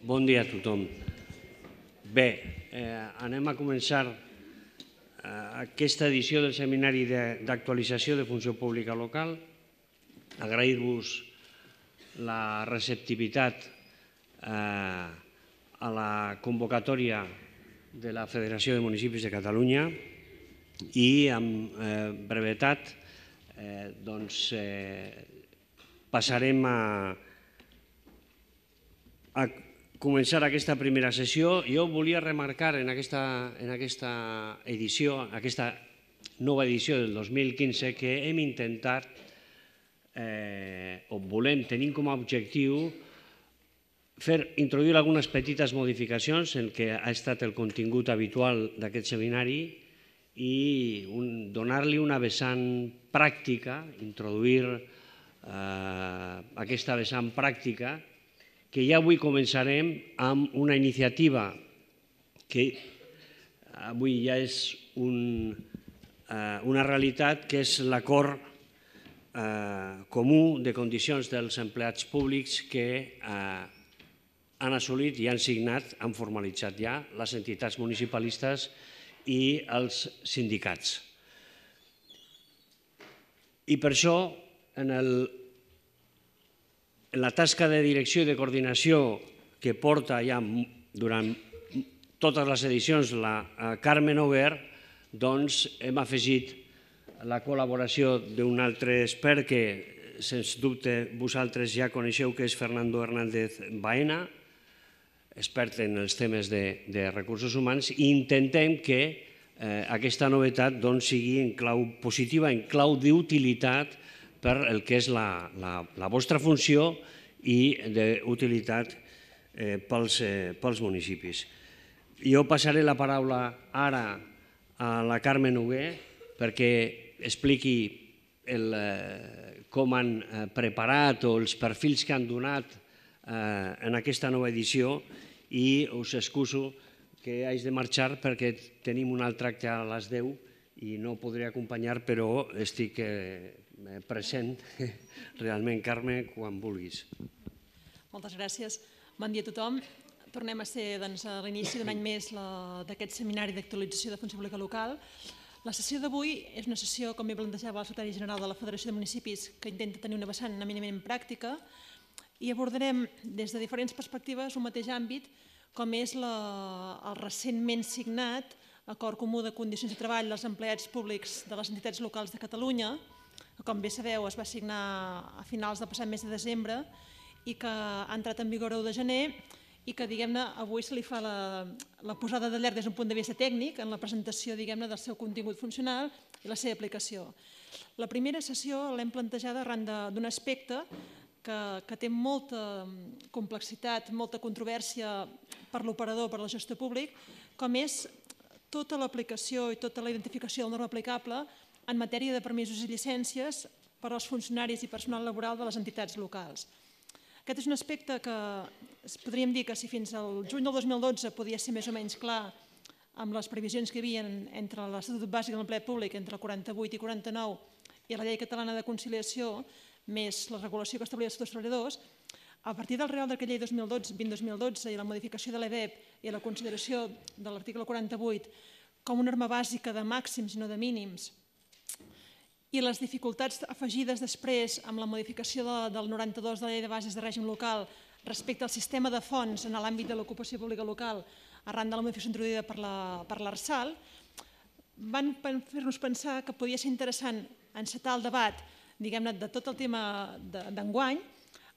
Bon dia a tothom. Bé, anem a començar aquesta edició del Seminari d'actualització de funció pública local. Agrair-vos la receptivitat a la convocatòria de la Federació de Municipis de Catalunya i amb brevetat passarem a començar aquesta primera sessió. Jo volia remarcar en aquesta edició, aquesta nova edició del 2015, que hem intentat o volem, tenir com a objectiu introduir algunes petites modificacions en el que ha estat el contingut habitual d'aquest seminari i donar-li una vessant pràctica, introduir aquesta vessant pràctica, que ja avui començarem amb una iniciativa que avui ja és una realitat, que és l'acord comú de condicions dels empleats públics que han assolit i han signat, han formalitzat ja les entitats municipalistes i els sindicats. I per això, en la tasca de direcció i de coordinació que porta ja durant totes les edicions la Carmen Aubert, doncs hem afegit la col·laboració d'un altre expert que, sens dubte, vosaltres ja coneixeu, que és Fernando Hernández Baena, expert en els temes de recursos humans, i intentem que aquesta novetat sigui en clau positiva, en clau d'utilitat per el que és la vostra funció i d'utilitat pels municipis. Jo passaré la paraula ara a la Carmen Noguer perquè expliqui com han preparat o els perfils que han donat en aquesta nova edició, i us excuso que haig de marxar perquè tenim un altre acte a les 10 i no podré acompanyar, però estic present realment. Carme, quan vulguis. Moltes gràcies. Bon dia a tothom. Tornem a ser a l'inici d'un any més d'aquest seminari d'actualització de funció pública local. La sessió d'avui és una sessió, com bé plantejava el secretari general de la Federació de Municipis, que intenta tenir una vessant eminentment pràctica, i abordarem des de diferents perspectives un mateix àmbit, com és el recentment signat Acord Comú de Condicions de Treball dels Empleats Públics de les Entitats Locals de Catalunya, que, com bé sabeu, es va signar a finals del passat mes de desembre i que ha entrat en vigor el 1 de gener i que, diguem-ne, avui se li fa la posada de llarg des d'un punt de vista tècnic en la presentació, diguem-ne, del seu contingut funcional i la seva aplicació. La primera sessió l'hem plantejada arran d'un aspecte que té molta complexitat, molta controvèrsia per l'operador, per la gestió públic, com és tota l'aplicació i tota la identificació del norma aplicable en matèria de permisos i llicències per als funcionaris i personal laboral de les entitats locals. Aquest és un aspecte que podríem dir que si fins al juny del 2012 podia ser més o menys clar amb les previsions que hi havia entre l'Estatut Bàsic de l'Empleat Públic, entre el 48 i 49, i la Llei Catalana de Conciliació, més la regulació que establia els seus treballadors, a partir del Real Decret Llei 2020-2012 i la modificació de l'EBEP i la consideració de l'article 48 com una norma bàsica de màxims i no de mínims, i les dificultats afegides després amb la modificació del 92 de la Llei de Bases de Règim Local respecte al sistema de fons en l'àmbit de l'ocupació pública local arran de la modificació introduïda per l'Arsal, van fer-nos pensar que podia ser interessant encetar el debat, diguem-ne, de tot el tema d'enguany,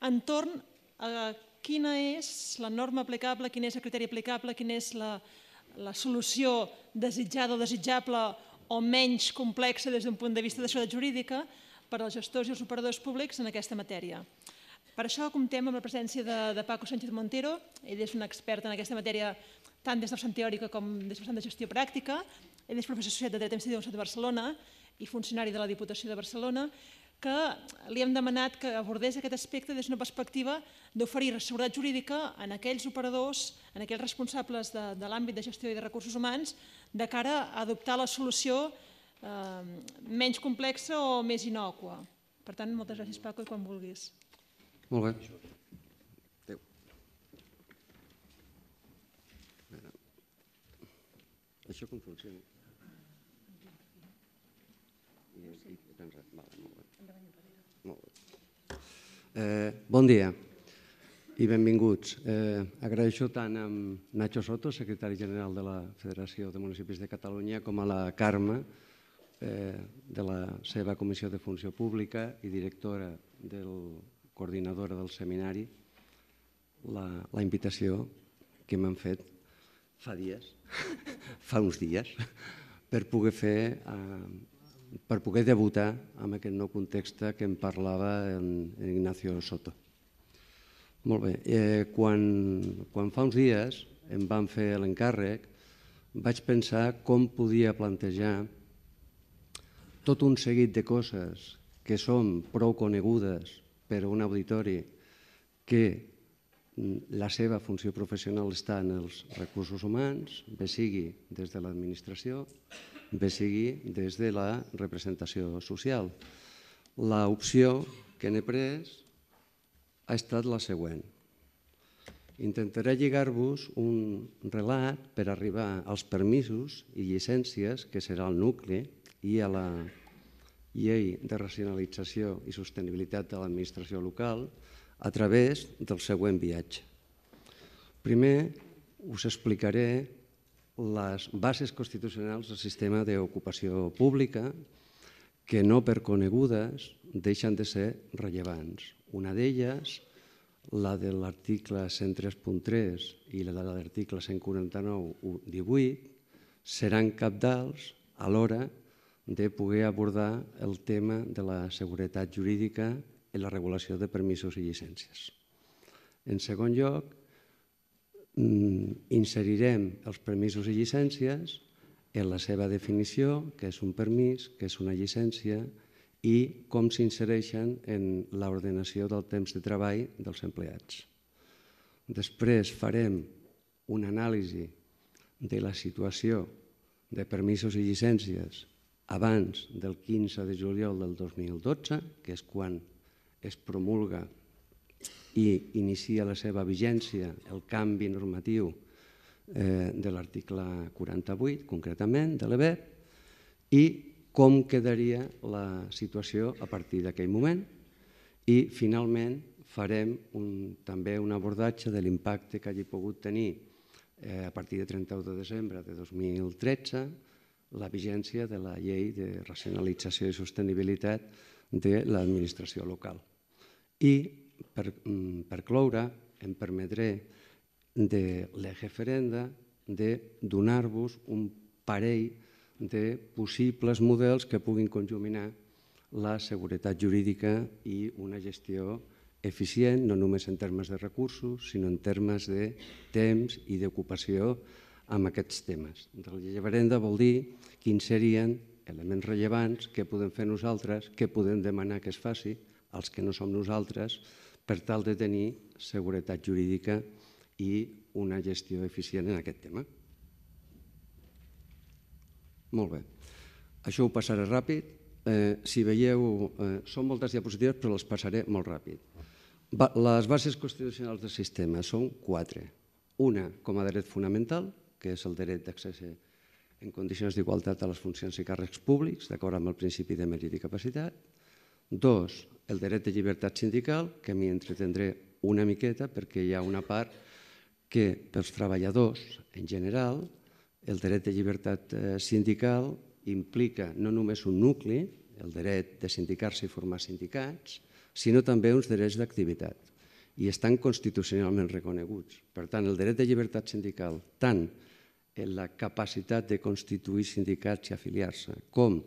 entorn a quina és la norma aplicable, quin és el criteri aplicable, quina és la solució desitjada o desitjable o menys complexa des d'un punt de vista de seguretat jurídica per als gestors i els operadors públics en aquesta matèria. Per això comptem amb la presència de Paco Sánchez Montero. Ell és un expert en aquesta matèria tant des de vessant teòrica com des de vessant de gestió pràctica. Ell és professor associat de Dret Administratiu de Barcelona i funcionari de la Diputació de Barcelona, que li hem demanat que abordés aquest aspecte des d'una perspectiva d'oferir seguretat jurídica en aquells operadors, en aquells responsables de l'àmbit de gestió i de recursos humans, de cara a adoptar la solució menys complexa o més innòcua. Per tant, moltes gràcies, Paco, i quan vulguis. Molt bé. Adéu. Això com funciona? Bon dia i benvinguts. Agraeixo tant a Nacho Soto, secretari general de la Federació de Municipis de Catalunya, com a la Carme, de la seva Comissió de Funció Pública i directora coordinadora del seminari, la invitació que m'han fet fa uns dies, per poder debutar en aquest nou context que em parlava en Ignacio Soto. Molt bé. Quan fa uns dies em van fer l'encàrrec, vaig pensar com podia plantejar tot un seguit de coses que són prou conegudes per a un auditori que la seva funció professional està en els recursos humans, bé sigui des de l'administració, bé sigui des de la representació social. L'opció que n'he pres ha estat la següent. Intentaré lligar-vos un relat per arribar als permisos i llicències, que serà el nucli, i a la llei de racionalització i sostenibilitat de l'administració local a través del següent viatge. Primer, us explicaré les bases constitucionals del sistema d'ocupació pública que no per conegudes deixen de ser rellevants. Una d'elles, la de l'article 103.3 i la de l'article 149.18, seran cabdals a l'hora de poder abordar el tema de la seguretat jurídica i la regulació de permisos i llicències. En segon lloc, inserirem els permisos i llicències en la seva definició, què és un permís, què és una llicència i com s'insereixen en l'ordenació del temps de treball dels empleats. Després farem una anàlisi de la situació de permisos i llicències abans del 15 de juliol del 2012, que és quan es promulga i inicia la seva vigència el canvi normatiu de l'article 48, concretament, de l'EBEP, i com quedaria la situació a partir d'aquell moment. I, finalment, farem també un abordatge de l'impacte que hagi pogut tenir a partir de 31 de desembre de 2013 la vigència de la llei de racionalització i sostenibilitat de l'administració local. I, per cloure, em permetré de l'eje ferenda de donar-vos un parell de possibles models que puguin conjuminar la seguretat jurídica i una gestió eficient, no només en termes de recursos, sinó en termes de temps i d'ocupació amb aquests temes. El llege ferenda vol dir quins serien elements rellevants que podem fer nosaltres, que podem demanar que es faci, els que no som nosaltres, per tal de tenir seguretat jurídica i una gestió eficient en aquest tema. Molt bé. Això ho passaré ràpid. Si veieu, són moltes diapositives, però les passaré molt ràpid. Les bases constitucionals del sistema són 4. Una, com a dret fonamental, que és el dret d'accés en condicions d'igualtat a les funcions i càrrecs públics, d'acord amb el principi de mèrit i capacitat. 2, el dret de llibertat sindical, que m'hi entretendré una miqueta perquè hi ha una part que pels treballadors en general el dret de llibertat sindical implica no només un nucli, el dret de sindicar-se i formar sindicats, sinó també uns drets d'activitat i estan constitucionalment reconeguts. Per tant, el dret de llibertat sindical, tant en la capacitat de constituir sindicats i afiliar-se, com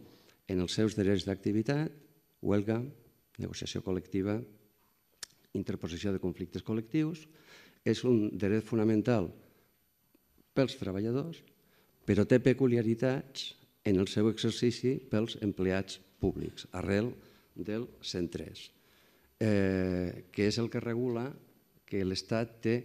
en els seus drets d'activitat, huelga, negociació col·lectiva, interposició de conflictes col·lectius, és un dret fonamental pels treballadors, però té peculiaritats en el seu exercici pels empleats públics, arrel del 103, que és el que regula que l'Estat té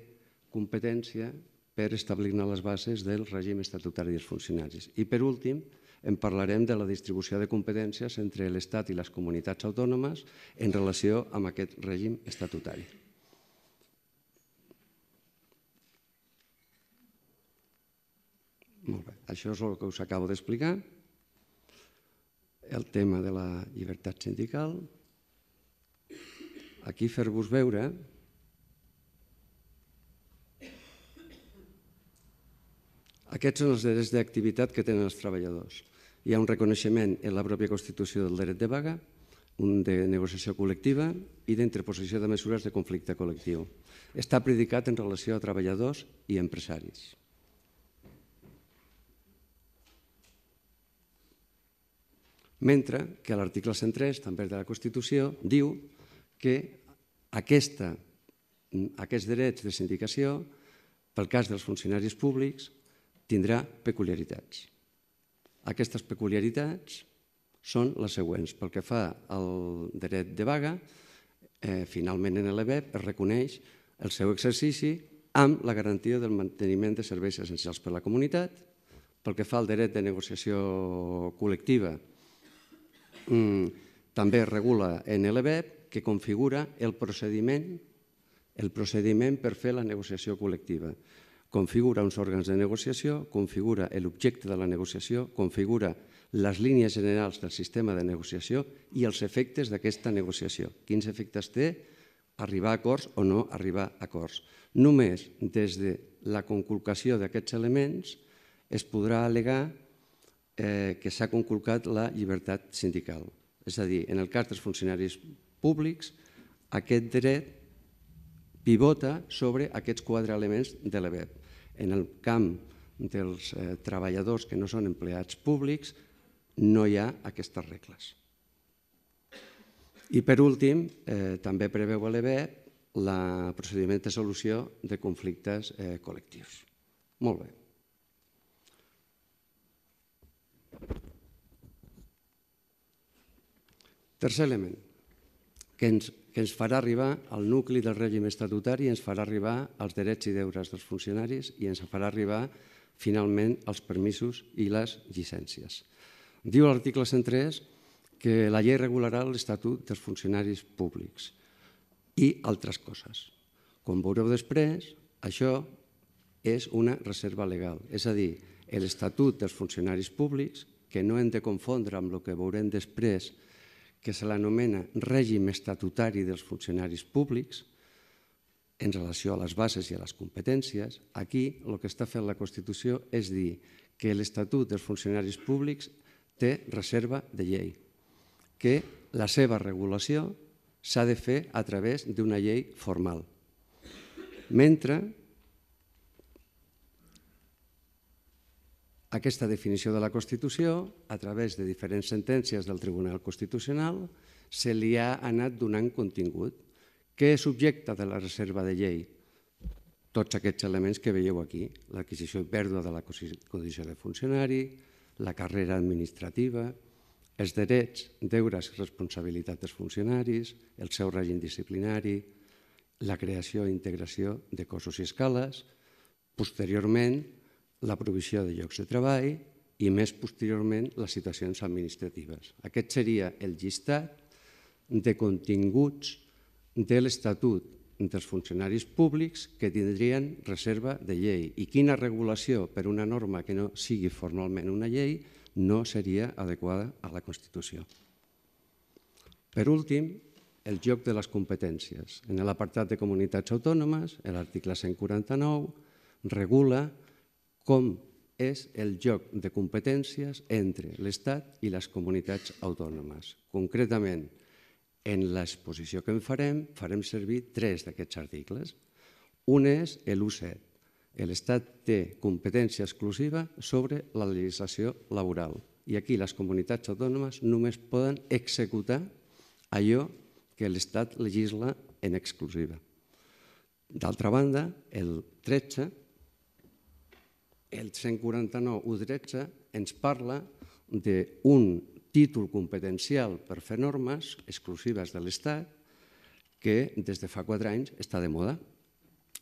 competència per establir-ne les bases del règim estatutari dels funcionaris. I, per últim, en parlarem de la distribució de competències entre l'Estat i les comunitats autònomes en relació amb aquest règim estatutari. Molt bé. això és el que us acabo d'explicar, el tema de la llibertat sindical. Aquí fer-vos veure aquests són els drets d'activitat que tenen els treballadors. Hi ha un reconeixement en la pròpia Constitució del dret de vaga, un de negociació col·lectiva i d'interposició de mesures de conflicte col·lectiu. Està predicat en relació a treballadors i empresaris. Mentre que l'article 103, també de la Constitució, diu que aquests drets de sindicació, pel cas dels funcionaris públics, tindrà peculiaritats. Aquestes peculiaritats són les següents. Pel que fa al dret de vaga, finalment en l'EBEP es reconeix el seu exercici amb la garantia del manteniment de serveis essencials per a la comunitat. Pel que fa al dret de negociació col·lectiva, també es regula en l'EBEP que configura el procediment per fer la negociació col·lectiva. Configura uns òrgans de negociació, configura l'objecte de la negociació, configura les línies generals del sistema de negociació i els efectes d'aquesta negociació. Quins efectes té? Arribar a acords o no arribar a acords. Només des de la conculcació d'aquests elements es podrà al·legar que s'ha conculcat la llibertat sindical. És a dir, en el cas dels funcionaris públics, aquest dret pivota sobre aquests 4 elements de l'EBEP. En el camp dels treballadors que no són empleats públics no hi ha aquestes regles. I per últim, també preveu l'EBEP el procediment de solució de conflictes col·lectius. Molt bé. Tercer element, que ens farà arribar al nucli del règim estatutari, ens farà arribar als drets i deures dels funcionaris i ens farà arribar finalment als permisos i les llicències. Diu l'article 103 que la llei regularà l'Estatut dels funcionaris públics i altres coses. Com veureu després, això és una reserva legal, és a dir, l'Estatut dels funcionaris públics, que no hem de confondre amb el que veurem després, que se l'anomena règim estatutari dels funcionaris públics, en relació a les bases i a les competències. Aquí el que està fent la Constitució és dir que l'Estatut dels funcionaris públics té reserva de llei, que la seva regulació s'ha de fer a través d'una llei formal. Mentre aquesta definició de la Constitució, a través de diferents sentències del Tribunal Constitucional, se li ha anat donant contingut. Què és subjecte de la reserva de llei? Tots aquests elements que veieu aquí, l'adquisició i pèrdua de la condició de funcionari, la carrera administrativa, els drets, deures i responsabilitats dels funcionaris, el seu règim disciplinari, la creació i integració de cossos i escales, posteriorment la provisió de llocs de treball i més posteriorment les situacions administratives. Aquest seria el llistat de continguts de l'Estatut dels funcionaris públics que tindrien reserva de llei i quina regulació per una norma que no sigui formalment una llei no seria adequada a la Constitució. Per últim, el joc de les competències. En l'apartat de comunitats autònomes, l'article 149 regula com és el joc de competències entre l'Estat i les comunitats autònomes. Concretament, en l'exposició que en farem servir 3 d'aquests articles. Un és l'1.7. L'Estat té competència exclusiva sobre la legislació laboral i aquí les comunitats autònomes només poden executar allò que l'Estat legisla en exclusiva. D'altra banda, el 13, el 149.1.13 ens parla d'un títol competencial per fer normes exclusives de l'Estat que des de fa 4 anys està de moda.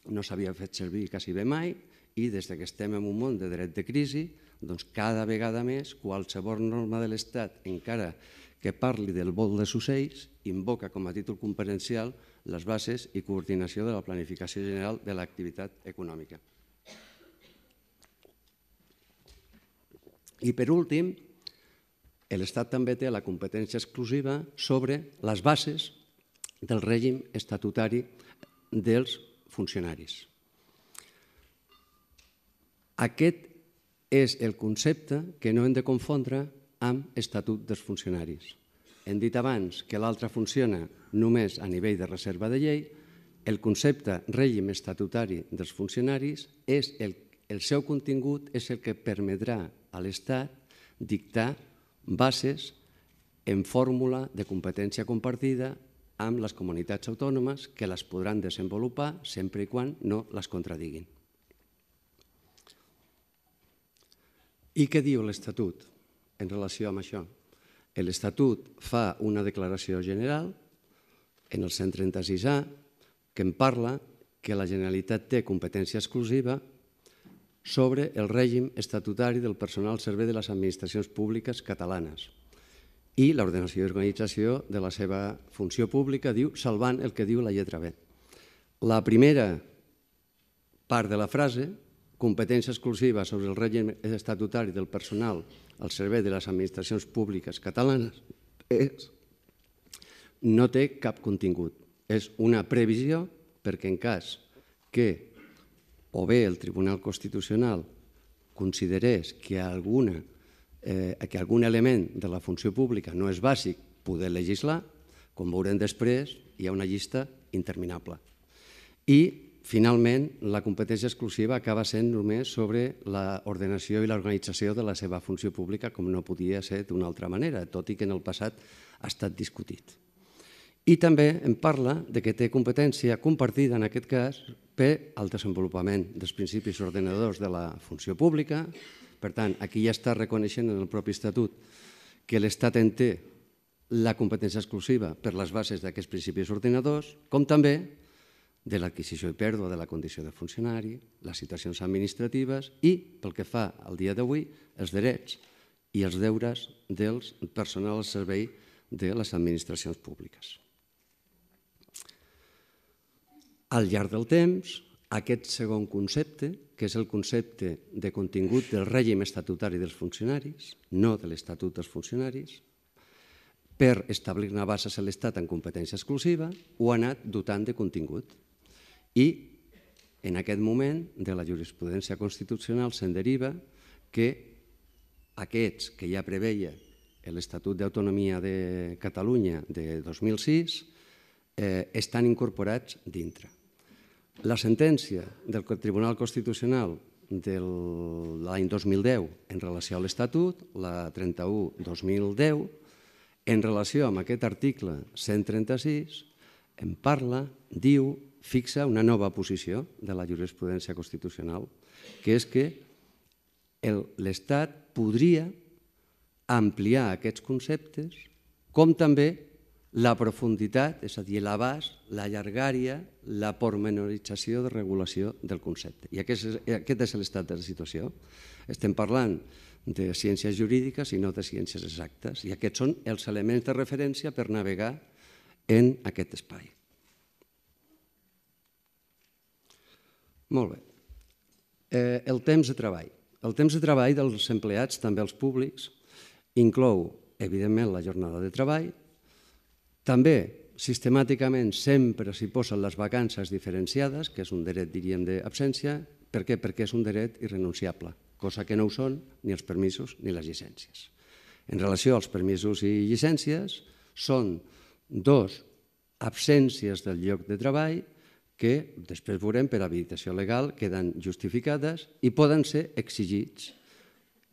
No s'havia fet servir quasi bé mai i des que estem en un món de dret de crisi, doncs cada vegada més qualsevol norma de l'Estat, encara que parli del vol dels ocells, invoca com a títol competencial les bases i coordinació de la planificació general de l'activitat econòmica. I per últim, l'Estat també té la competència exclusiva sobre les bases del règim estatutari dels funcionaris. Aquest és el concepte que no hem de confondre amb Estatut dels Funcionaris. Hem dit abans que l'altre funciona només a nivell de reserva de llei. El concepte règim estatutari dels funcionaris, el seu contingut és el que permetrà a l'Estat dictar bases en fórmula de competència compartida amb les comunitats autònomes que les podran desenvolupar sempre i quan no les contradiguin. I què diu l'Estatut en relació amb això? L'Estatut fa una declaració general en el 136A que en parla que la Generalitat té competència exclusiva sobre el règim estatutari del personal al servei de les administracions públiques catalanes i l'ordenació i organització de la seva funció pública, diu, salvant el que diu la lletra B. La primera part de la frase, competència exclusiva sobre el règim estatutari del personal al servei de les administracions públiques catalanes, no té cap contingut. És una previsió perquè en cas que o bé el Tribunal Constitucional considerés que algun element de la funció pública no és bàsic poder legislar, com veurem després, hi ha una llista interminable. I finalment, la competència exclusiva acaba sent només sobre l'ordenació i l'organització de la seva funció pública, com no podia ser d'una altra manera, tot i que en el passat ha estat discutit. I també en parla que té competència compartida, en aquest cas, per al desenvolupament dels principis ordenadors de la funció pública. Per tant, aquí ja està reconeixent en el propi Estatut que l'Estat en té la competència exclusiva per les bases d'aquests principis ordenadors, com també de l'adquisició i pèrdua de la condició de funcionari, les situacions administratives i, pel que fa al dia d'avui, els drets i els deures del personal al servei de les administracions públiques. Al llarg del temps, aquest segon concepte, que és el concepte de contingut del règim estatutari dels funcionaris, no de l'Estatut dels Funcionaris, per establir-ne bases a l'Estat en competència exclusiva, ho ha anat dotant de contingut. I en aquest moment de la jurisprudència constitucional se'n deriva que aquests que ja preveia l'Estatut d'Autonomia de Catalunya de 2006 estan incorporats dintre. La sentència del Tribunal Constitucional de l'any 2010 en relació a l'Estatut, la 31/2010, en relació amb aquest article 136, en parla, diu, fixa una nova posició de la jurisprudència constitucional, que és que l'Estat podria ampliar aquests conceptes, com també la profunditat, és a dir, l'abast, la llargària, la pormenorització de regulació del concepte. I aquest és l'estat de la situació. Estem parlant de ciències jurídiques i no de ciències exactes, i aquests són els elements de referència per navegar en aquest espai. Molt bé. El temps de treball. El temps de treball dels empleats, també els públics, inclou, evidentment, la jornada de treball. També, sistemàticament, sempre s'hi posen les vacances diferenciades, que és un dret, diríem, d'absència. Per què? Perquè és un dret irrenunciable, cosa que no ho són ni els permisos ni les llicències. En relació als permisos i llicències, són dues absències del lloc de treball que després veurem per habilitació legal queden justificades i poden ser exigits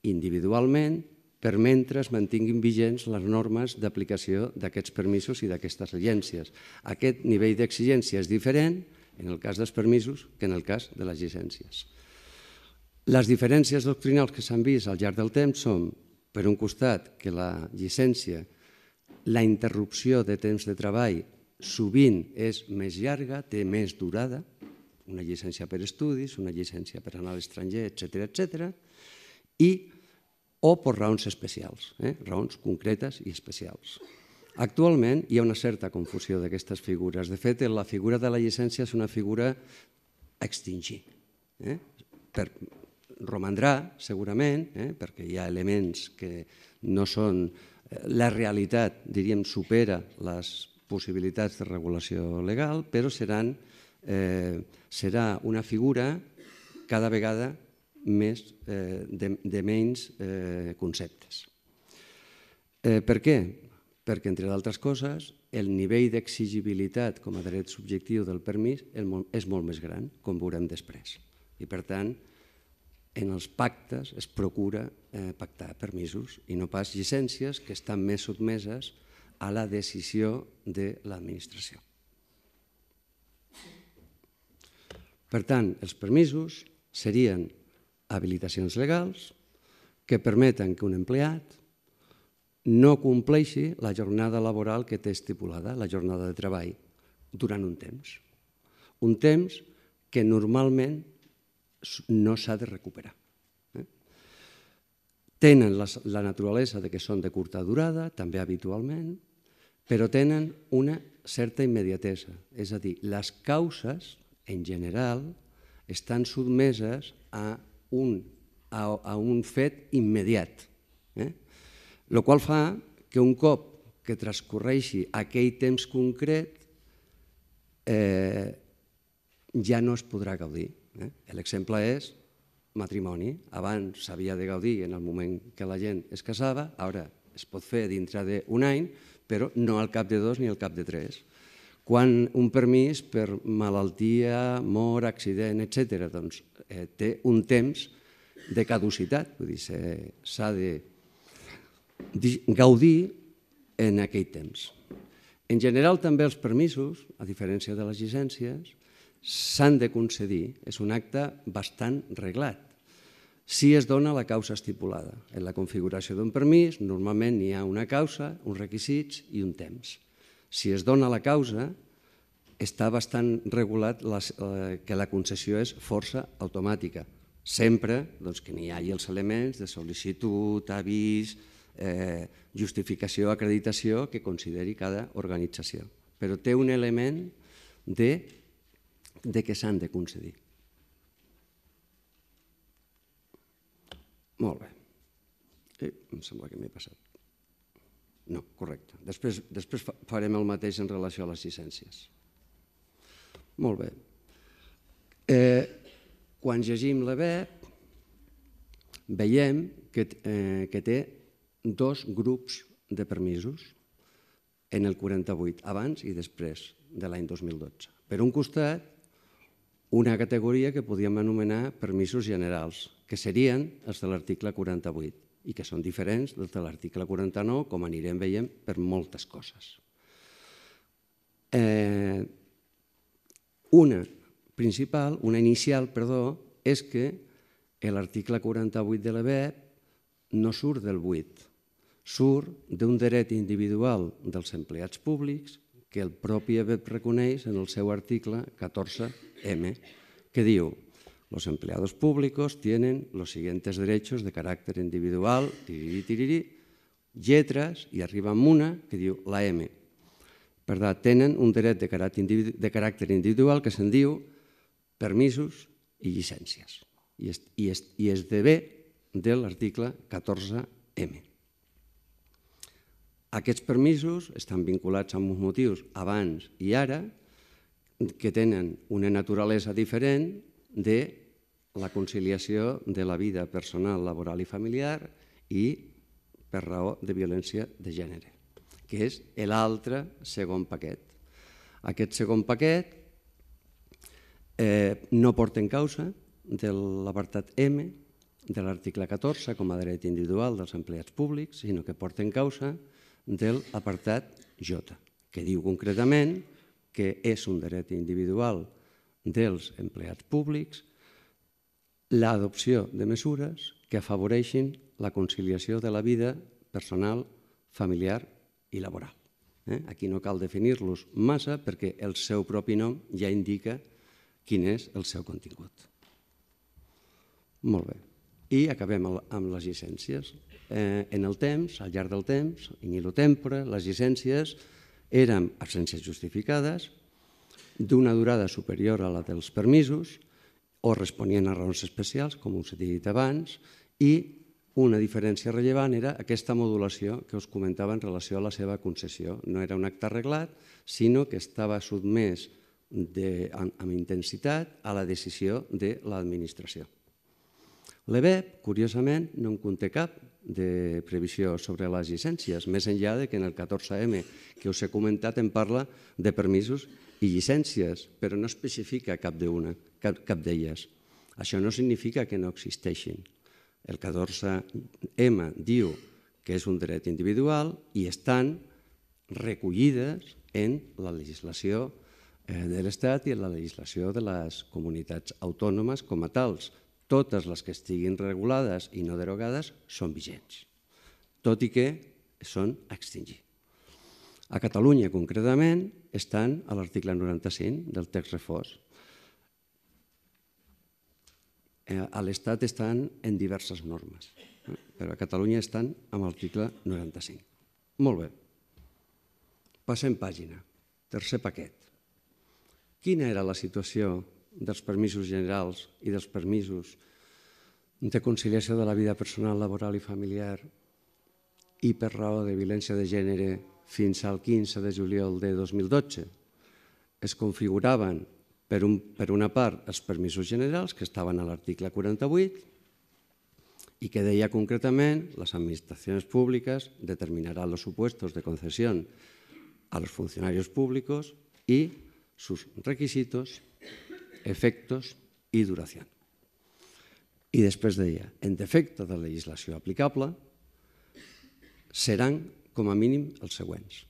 individualment per mentre es mantinguin vigents les normes d'aplicació d'aquests permisos i d'aquestes llicències. Aquest nivell d'exigència és diferent en el cas dels permisos que en el cas de les llicències. Les diferències doctrinals que s'han vist al llarg del temps són, per un costat, que la llicència, la interrupció de temps de treball sovint és més llarga, té més durada, una llicència per estudis, una llicència per anar a l'estranger, etc., o per raons especials, raons concretes i especials. Actualment hi ha una certa confusió d'aquestes figures. De fet, la figura de la llicència és una figura a extingir. romandrà segurament, perquè hi ha elements que no són... La realitat, diríem, supera les possibilitats de regulació legal, però serà una figura cada vegada de menys conceptes. Per què? Perquè, entre d'altres coses, el nivell d'exigibilitat com a dret subjectiu del permís és molt més gran, com veurem després. I, per tant, en els pactes es procura pactar permisos i no pas llicències que estan més sotmeses a la decisió de l'administració. Per tant, els permisos serien habilitacions legals que permeten que un empleat no compleixi la jornada laboral que té estipulada, la jornada de treball, durant un temps. Un temps que normalment no s'ha de recuperar. Tenen la naturalesa que són de curta durada, també habitualment, però tenen una certa immediatesa. És a dir, les causes, en general, estan sotmeses a un fet immediat, el qual fa que un cop que transcorreixi aquell temps concret ja no es podrà gaudir. L'exemple és matrimoni. Abans s'havia de gaudir en el moment que la gent es casava, ara es pot fer dintre d'un any, però no al cap de 2 ni al cap de 3. Quan un permís per malaltia, mort, accident, etc., doncs té un temps de caducitat, vull dir, s'ha de gaudir en aquell temps. En general, també els permisos, a diferència de les llicències, s'han de concedir, és un acte bastant reglat, si es dona la causa estipulada. En la configuració d'un permís, normalment hi ha una causa, uns requisits i un temps. Si es dona la causa, està bastant regulat que la concessió és força automàtica, sempre que n'hi hagi els elements de sol·licitud, avís, justificació, acreditació que consideri cada organització. Però té un element de que s'han de concedir. Molt bé. Em sembla que m'he passat. No, correcte. Després farem el mateix en relació a les llicències. Molt bé. Quan llegim l'EBEP, veiem que té 2 grups de permisos en el 48, abans i després de l'any 2012. Per un costat, una categoria que podíem anomenar permisos generals, que serien els de l'article 48 i que són diferents dels de l'article 49, com anirem veient per moltes coses. Una inicial, és que l'article 48 de l'EBEP no surt del 8, surt d'un dret individual dels empleats públics que el propi EBEP reconeix en el seu article 14M, que diu: los empleados públicos tienen los siguientes derechos de carácter individual, lletres, i arriba amb una que diu la M. Per tant, tenen un dret de caràcter individual que se'n diu permisos i llicències, i esdevé de l'article 14M. Aquests permisos estan vinculats amb uns motius abans i ara que tenen una naturalesa diferent de la conciliació de la vida personal, laboral i familiar i per raó de violència de gènere, que és l'altre segon paquet. Aquest segon paquet no porta en causa de l'apartat M de l'article 14 com a dret individual dels empleats públics, sinó que porta en causa de l'apartat J, que diu concretament que és un dret individual dels empleats públics l'adopció de mesures que afavoreixin la conciliació de la vida personal, familiar i laboral. Aquí no cal definir-los massa perquè el seu propi nom ja indica quin és el seu contingut. Molt bé. I acabem amb les llicències. En el temps, al llarg del temps, in illo tempore, les llicències eren absències justificades d'una durada superior a la dels permisos o responien a raons especials, com us he dit abans, i una diferència rellevant era aquesta modulació que us comentava en relació a la seva concessió. No era un acte arreglat, sinó que estava sotmès amb intensitat a la decisió de l'administració. L'EBEP, curiosament, no en conté cap de previsió sobre les llicències, més enllà que en el 14M que us he comentat en parla de permisos i llicències, però no especifica cap d'elles. Això no significa que no existeixin. El 14M diu que és un dret individual i estan recollides en la legislació de l'Estat i en la legislació de les comunitats autònomes com a tals. Totes les que estiguin regulades i no derogades són vigents, tot i que són a extingir. A Catalunya, concretament, estan a l'article 95 del text refós. A l'Estat estan en diverses normes, però a Catalunya estan amb l'article 95. Molt bé. Passem pàgina. Tercer paquet. Quina era la situació dels permisos generals i dels permisos de conciliació de la vida personal, laboral i familiar i per raó de violència de gènere fins al 15 de juliol de 2012? Es configuraven, per una part, els permisos generals, que estaven a l'article 48, y que deia concretament las administraciones públicas determinarán los supuestos de concesión a los funcionarios públicos y sus requisitos, efectos i duració. I després deia, en defecte de legislació aplicable, seran com a mínim els següents.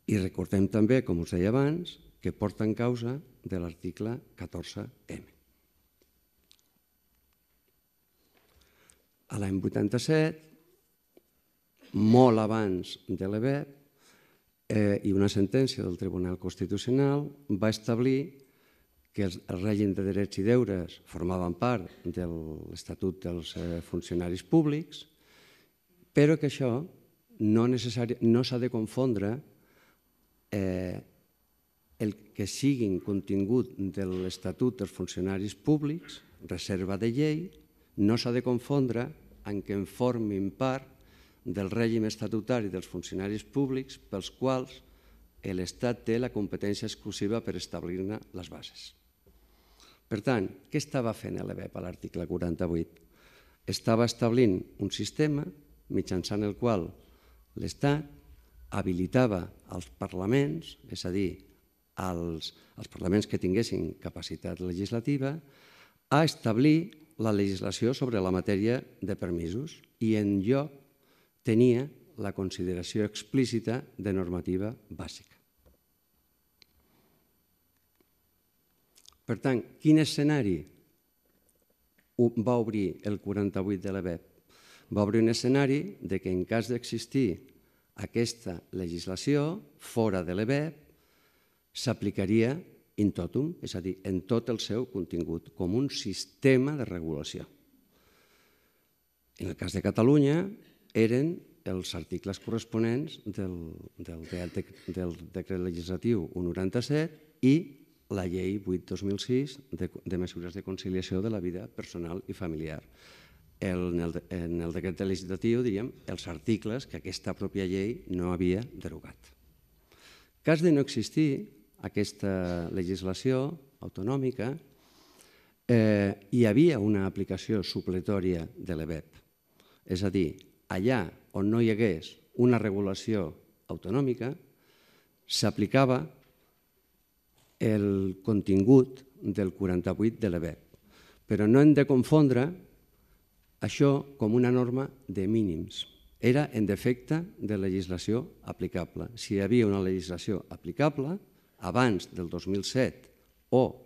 I recordem també, com us deia abans, que porta en causa de l'article 14M. A l'any 87, molt abans de l'EBEP, i una sentència del Tribunal Constitucional va establir que el règim de drets i deures formaven part de l'Estatut dels Funcionaris Públics, però que això no s'ha de confondre el que siguin contingut de l'Estatut dels Funcionaris Públics, reserva de llei, no s'ha de confondre en què en formin part del règim estatutari dels funcionaris públics pels quals l'Estat té la competència exclusiva per establir-ne les bases. Per tant, què estava fent l'EBEP a l'article 48? Estava establint un sistema mitjançant el qual l'Estat habilitava els parlaments, és a dir, els parlaments que tinguessin capacitat legislativa, a establir la legislació sobre la matèria de permisos i en lloc tenia la consideració explícita de normativa bàsica. Per tant, quin escenari va obrir el 48 de l'EBEP? Va obrir un escenari que en cas d'existir aquesta legislació fora de l'EBEP s'aplicaria in totum, és a dir, en tot el seu contingut, com un sistema de regulació. En el cas de Catalunya eren els articles corresponents del decret legislatiu 197 i la llei 8/2006 de mesures de conciliació de la vida personal i familiar. En el decret legislatiu, diríem, els articles que aquesta pròpia llei no havia derogat. En cas de no existir aquesta legislació autonòmica, hi havia una aplicació supletòria de l'EBEP. És a dir, allà on no hi hagués una regulació autonòmica, s'aplicava el contingut del 48 de l'EBEP. Però no hem de confondre això com una norma de mínims. Era en defecte de legislació aplicable. Si hi havia una legislació aplicable abans del 2007 o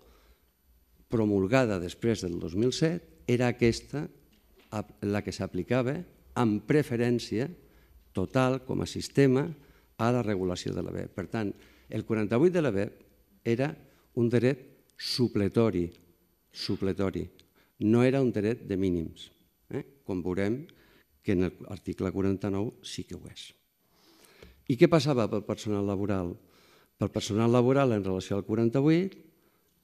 promulgada després del 2007, era aquesta la que s'aplicava amb preferència total com a sistema a la regulació de l'EBEP. Per tant, el 48 de l'EBEP era un dret supletori, no era un dret de mínims, com veurem que en l'article 49 sí que ho és. I què passava pel personal laboral? Pel personal laboral en relació al 48,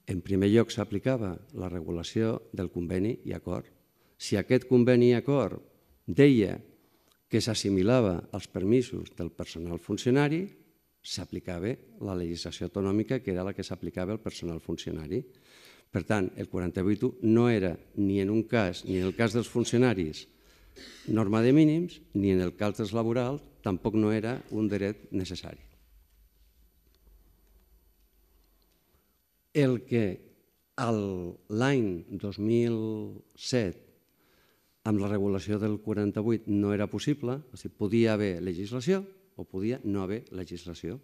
En primer lloc s'aplicava la regulació del conveni i acord. Si aquest conveni i acord deia que s'assimilava als permisos del personal funcionari, s'aplicava la legislació autonòmica, que era la que s'aplicava al personal funcionari. Per tant, el 48 no era ni en un cas, ni en el cas dels funcionaris, norma de mínims, ni en el cas dels laborals, tampoc no era un dret necessari. El que l'any 2007, amb la regulació del 48, no era possible, és a dir, podia haver legislació o podia no haver legislació,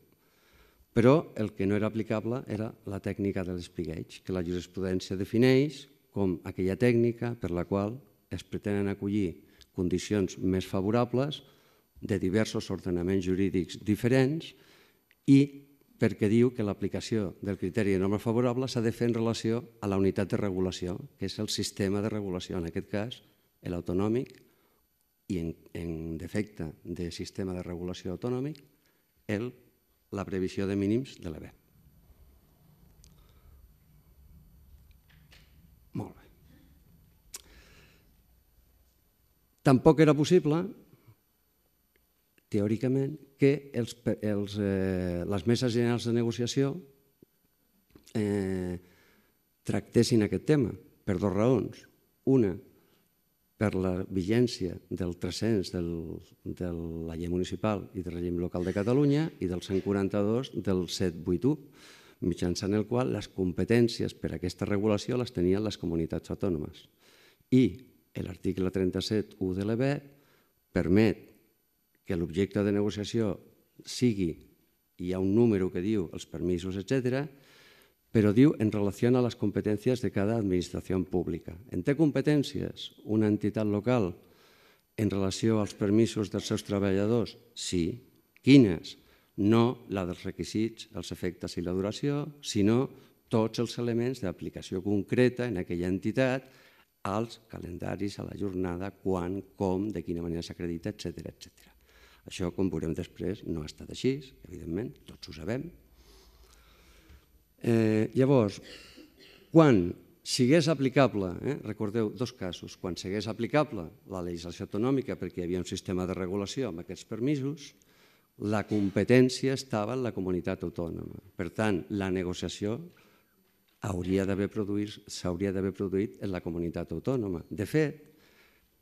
però el que no era aplicable era la tècnica de l'espigueig, que la jurisprudència defineix com aquella tècnica per la qual es pretenen acollir condicions més favorables de diversos ordenaments jurídics diferents i perquè diu que l'aplicació del criteri de norma favorable s'ha de fer en relació a la unitat de regulació, que és el sistema de regulació, en aquest cas l'autonòmic, i en defecte de sistema de regulació autonòmic, la previsió de mínims de l'EBEP. Molt bé. Tampoc era possible, teòricament, que les meses generals de negociació tractessin aquest tema, per dues raons. Una, per la vigència del 300 de la llei municipal i del règim local de Catalunya i del 142 del 781, mitjançant el qual les competències per a aquesta regulació les tenien les comunitats autònomes. I l'article 37.1 de l'EBEP permet que l'objecte de negociació sigui, hi ha un número que diu els permisos, etc., però diu en relació a les competències de cada administració pública. En té competències una entitat local en relació als permisos dels seus treballadors? Sí. Quines? No la dels requisits, els efectes i la duració, sinó tots els elements d'aplicació concreta en aquella entitat, als calendaris, a la jornada, quan, com, de quina manera s'acredita, etc. Això, com veurem després, no ha estat així, evidentment, tots ho sabem. Llavors, quan sigués aplicable, recordeu dos casos, quan sigués aplicable la legislació autonòmica perquè hi havia un sistema de regulació amb aquests permisos, la competència estava en la comunitat autònoma. Per tant, la negociació s'hauria d'haver produït en la comunitat autònoma. De fet,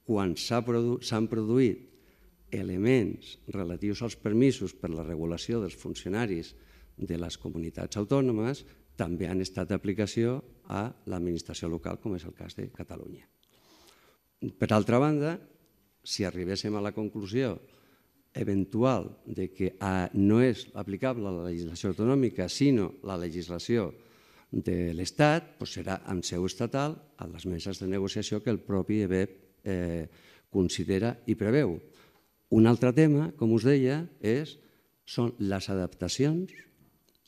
quan s'han produït elements relatius als permisos per la regulació dels funcionaris de les comunitats autònomes, també han estat d'aplicació a l'administració local, com és el cas de Catalunya. Per altra banda, si arribéssim a la conclusió eventual de que no és aplicable la legislació autonòmica, sinó la legislació de l'Estat, serà en seu estatal a les meses de negociació que el propi EBEP considera i preveu. Un altre tema, com us deia, són les adaptacions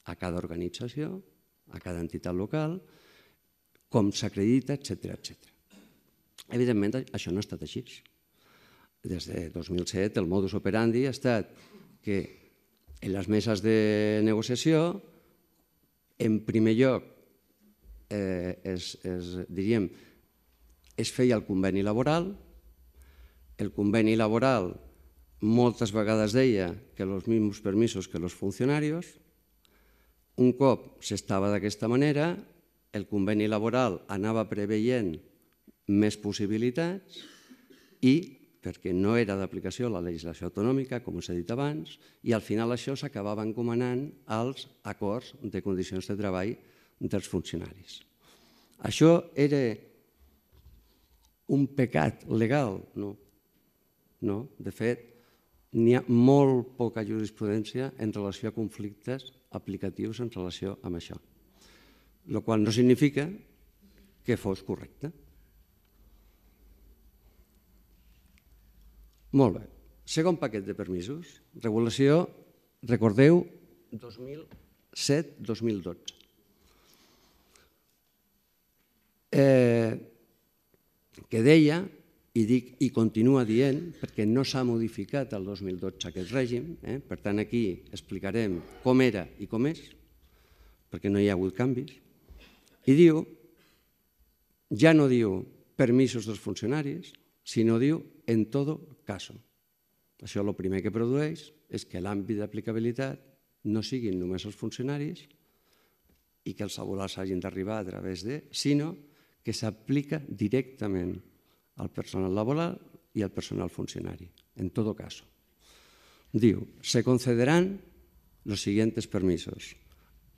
a cada organització, a cada entitat local, com s'acredita, etc. Evidentment, això no ha estat així. Des de 2007 el modus operandi ha estat que en les meses de negociació, en primer lloc, es feia el conveni laboral. El conveni laboral moltes vegades deia que els mismos permisos que els funcionaris. Un cop s'estava d'aquesta manera, el conveni laboral anava preveient més possibilitats i, perquè no era d'aplicació la legislació autonòmica, com us he dit abans, i al final això s'acabava encomanant als acords de condicions de treball dels funcionaris. Això era un pecat legal? No. No, de fet, n'hi ha molt poca jurisprudència en relació a conflictes aplicatius en relació amb això, el qual no significa que fos correcte. Molt bé. Segon paquet de permisos. Regulació, recordeu, 2007-2012. Que deia, i continua dient, perquè no s'ha modificat el 2012 aquest règim, per tant aquí explicarem com era i com és, perquè no hi ha hagut canvis, I diu, ja no diu permisos dels funcionaris, sinó diu en todo caso. Això el primer que produeix és que l'àmbit d'aplicabilitat no siguin només els funcionaris i que els laborals hagin d'arribar a través de, sinó que s'aplica directament al personal laboral y al personal funcionario. En todo caso, diu, se concederán los siguientes permisos.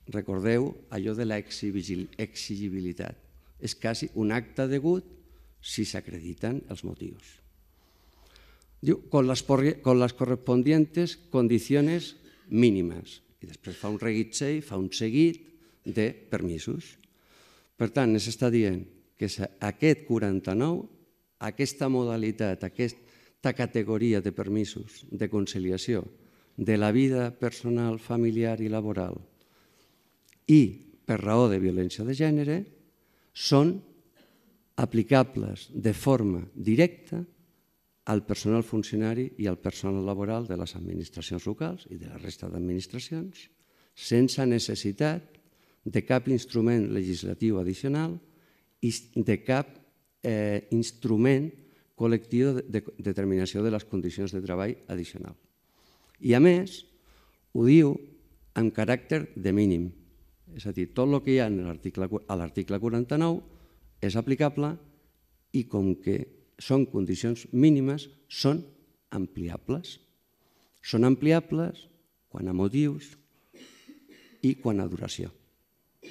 Recordeu allò de l'exigibilitat. És quasi un acte degut si s'acrediten els motius. Diu, con las correspondientes condiciones mínimas. I després fa un reguitzell, fa un seguit de permisos. Per tant, s'està dient que aquest 49, aquesta modalitat, aquesta categoria de permisos de conciliació de la vida personal, familiar i laboral i per raó de violència de gènere són aplicables de forma directa al personal funcionari i al personal laboral de les administracions locals i de la resta d'administracions sense necessitat de cap instrument legislatiu addicional i de cap instrument col·lectiu de determinació de les condicions de treball addicional. I a més, ho diu amb caràcter de mínim. És a dir, tot el que hi ha a l'article 49 és aplicable i com que són condicions mínimes, són ampliables. Són ampliables quan a motius i quan a duració.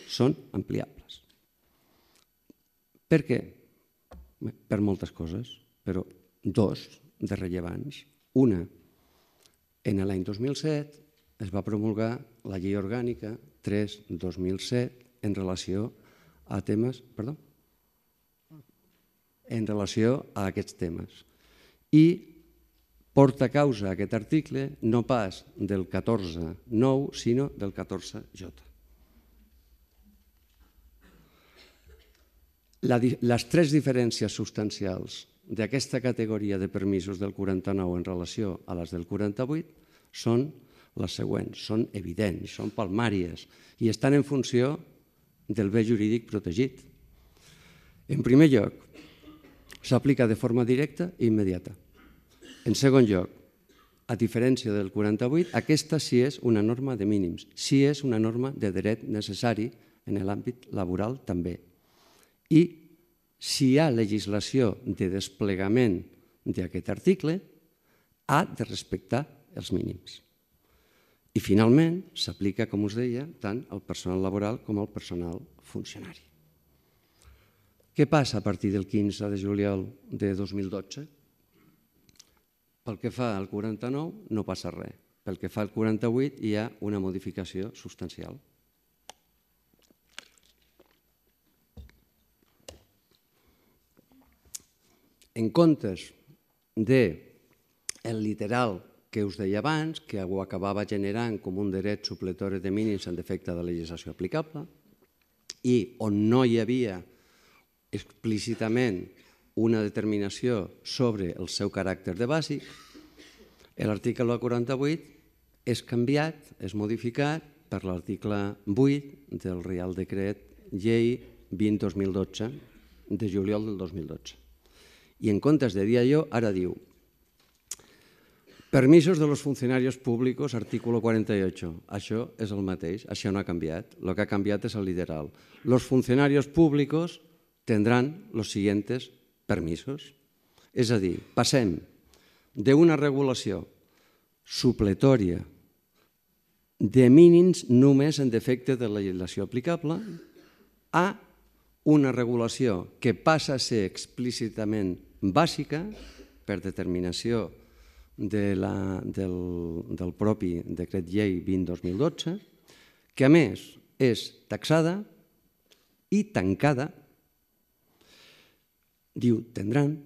Són ampliables. Per què? Per moltes coses, però dos de rellevants. Una, en l'any 2007 es va promulgar la Llei Orgànica 3/2007 en relació a temes, en relació a aquests temes. I porta a causa aquest article no pas del 14.9, sinó del 14J. Les tres diferències substancials d'aquesta categoria de permisos del 49 en relació a les del 48 són les següents, són evidents, són palmàries i estan en funció del bé jurídic protegit. En primer lloc, s'aplica de forma directa i immediata. En segon lloc, a diferència del 48, aquesta sí és una norma de mínims, sí és una norma de dret necessari en l'àmbit laboral també. I si hi ha legislació de desplegament d'aquest article, ha de respectar els mínims. I finalment, s'aplica, com us deia, tant al personal laboral com al personal funcionari. Què passa a partir del 15 de juliol de 2012? Pel que fa al 49 no passa res. Pel que fa al 48 hi ha una modificació substancial. En comptes del literal que us deia abans, que ho acabava generant com un dret supletori de mínims en defecte de legislació aplicable, i on no hi havia explícitament una determinació sobre el seu caràcter de bàsic, l'article 48 és canviat, és modificat per l'article 8 del Reial Decret Llei 20/2012 de juliol del 2012. I en comptes de dir allò, ara diu permisos de los funcionarios públicos, artículo 48. Això és el mateix, això no ha canviat. El que ha canviat és el literal. Los funcionarios públicos tendrán los siguientes permisos. És a dir, passem d'una regulació supletòria de mínims només en defecte de la legislació aplicable a una regulació que passa a ser explícitament bàsica per determinació del propi decret llei 20/2012, que a més és taxada i tancada, diu tendran,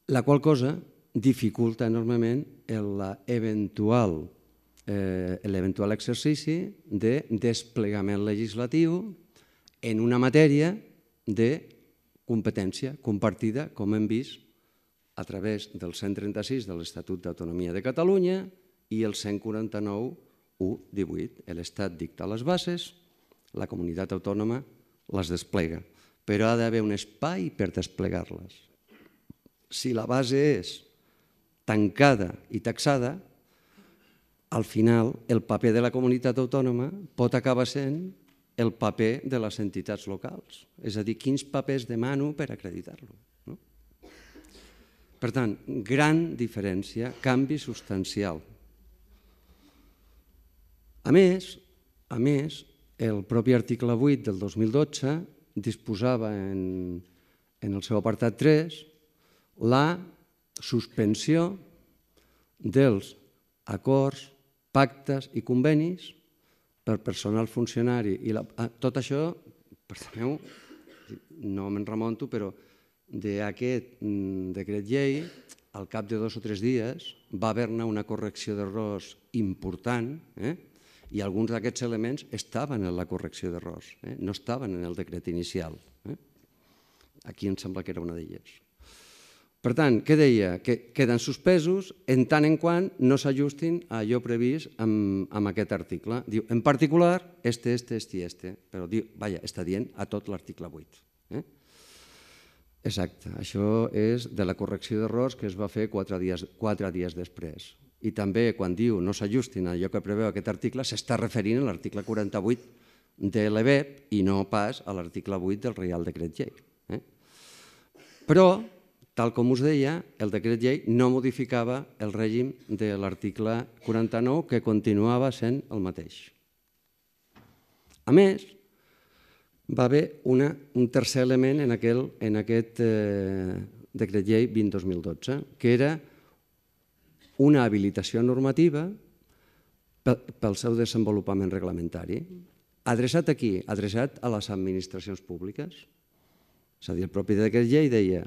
la qual cosa dificulta enormement l'eventual exercici de desplegament legislatiu en una matèria de competència compartida, com hem vist, a través del 136 de l'Estatut d'Autonomia de Catalunya i el 149.1.18. L'Estat dicta les bases, la comunitat autònoma les desplega, però ha d'haver un espai per desplegar-les. Si la base és tancada i taxada, al final el paper de la comunitat autònoma pot acabar sent el paper de les entitats locals, és a dir, quins papers demano per acreditar-lo. Per tant, gran diferència, canvi substancial. A més, el propi article 8 del 2012 disposava en el seu apartat 3 la suspensió dels acords, pactes i convenis per personal funcionari. Tot això, perdoneu, no me'n remonto, però d'aquest decret llei, al cap de 2 o 3 dies, va haver-ne una correcció d'errors important, i alguns d'aquests elements estaven en la correcció d'errors, no estaven en el decret inicial. Aquí em sembla que era una d'elles. Per tant, què deia? Que queden suspesos en tant en quant no s'ajustin a allò previst amb aquest article. Diu, en particular, este, però està dient a tot l'article 8. Exacte, això és de la correcció d'errors que es va fer 4 dies després. I també quan diu no s'ajustin a allò que preveu aquest article, s'està referint a l'article 48 de l'EBEP i no pas a l'article 8 del Reial Decret Llei. Però, tal com us deia, el decret llei no modificava el règim de l'article 49, que continuava sent el mateix. A més, va haver un tercer element en aquest decret llei 20-2012, que era una habilitació normativa pel seu desenvolupament reglamentari. Adreçat a qui? Adreçat a les administracions públiques. És a dir, el propi decret llei deia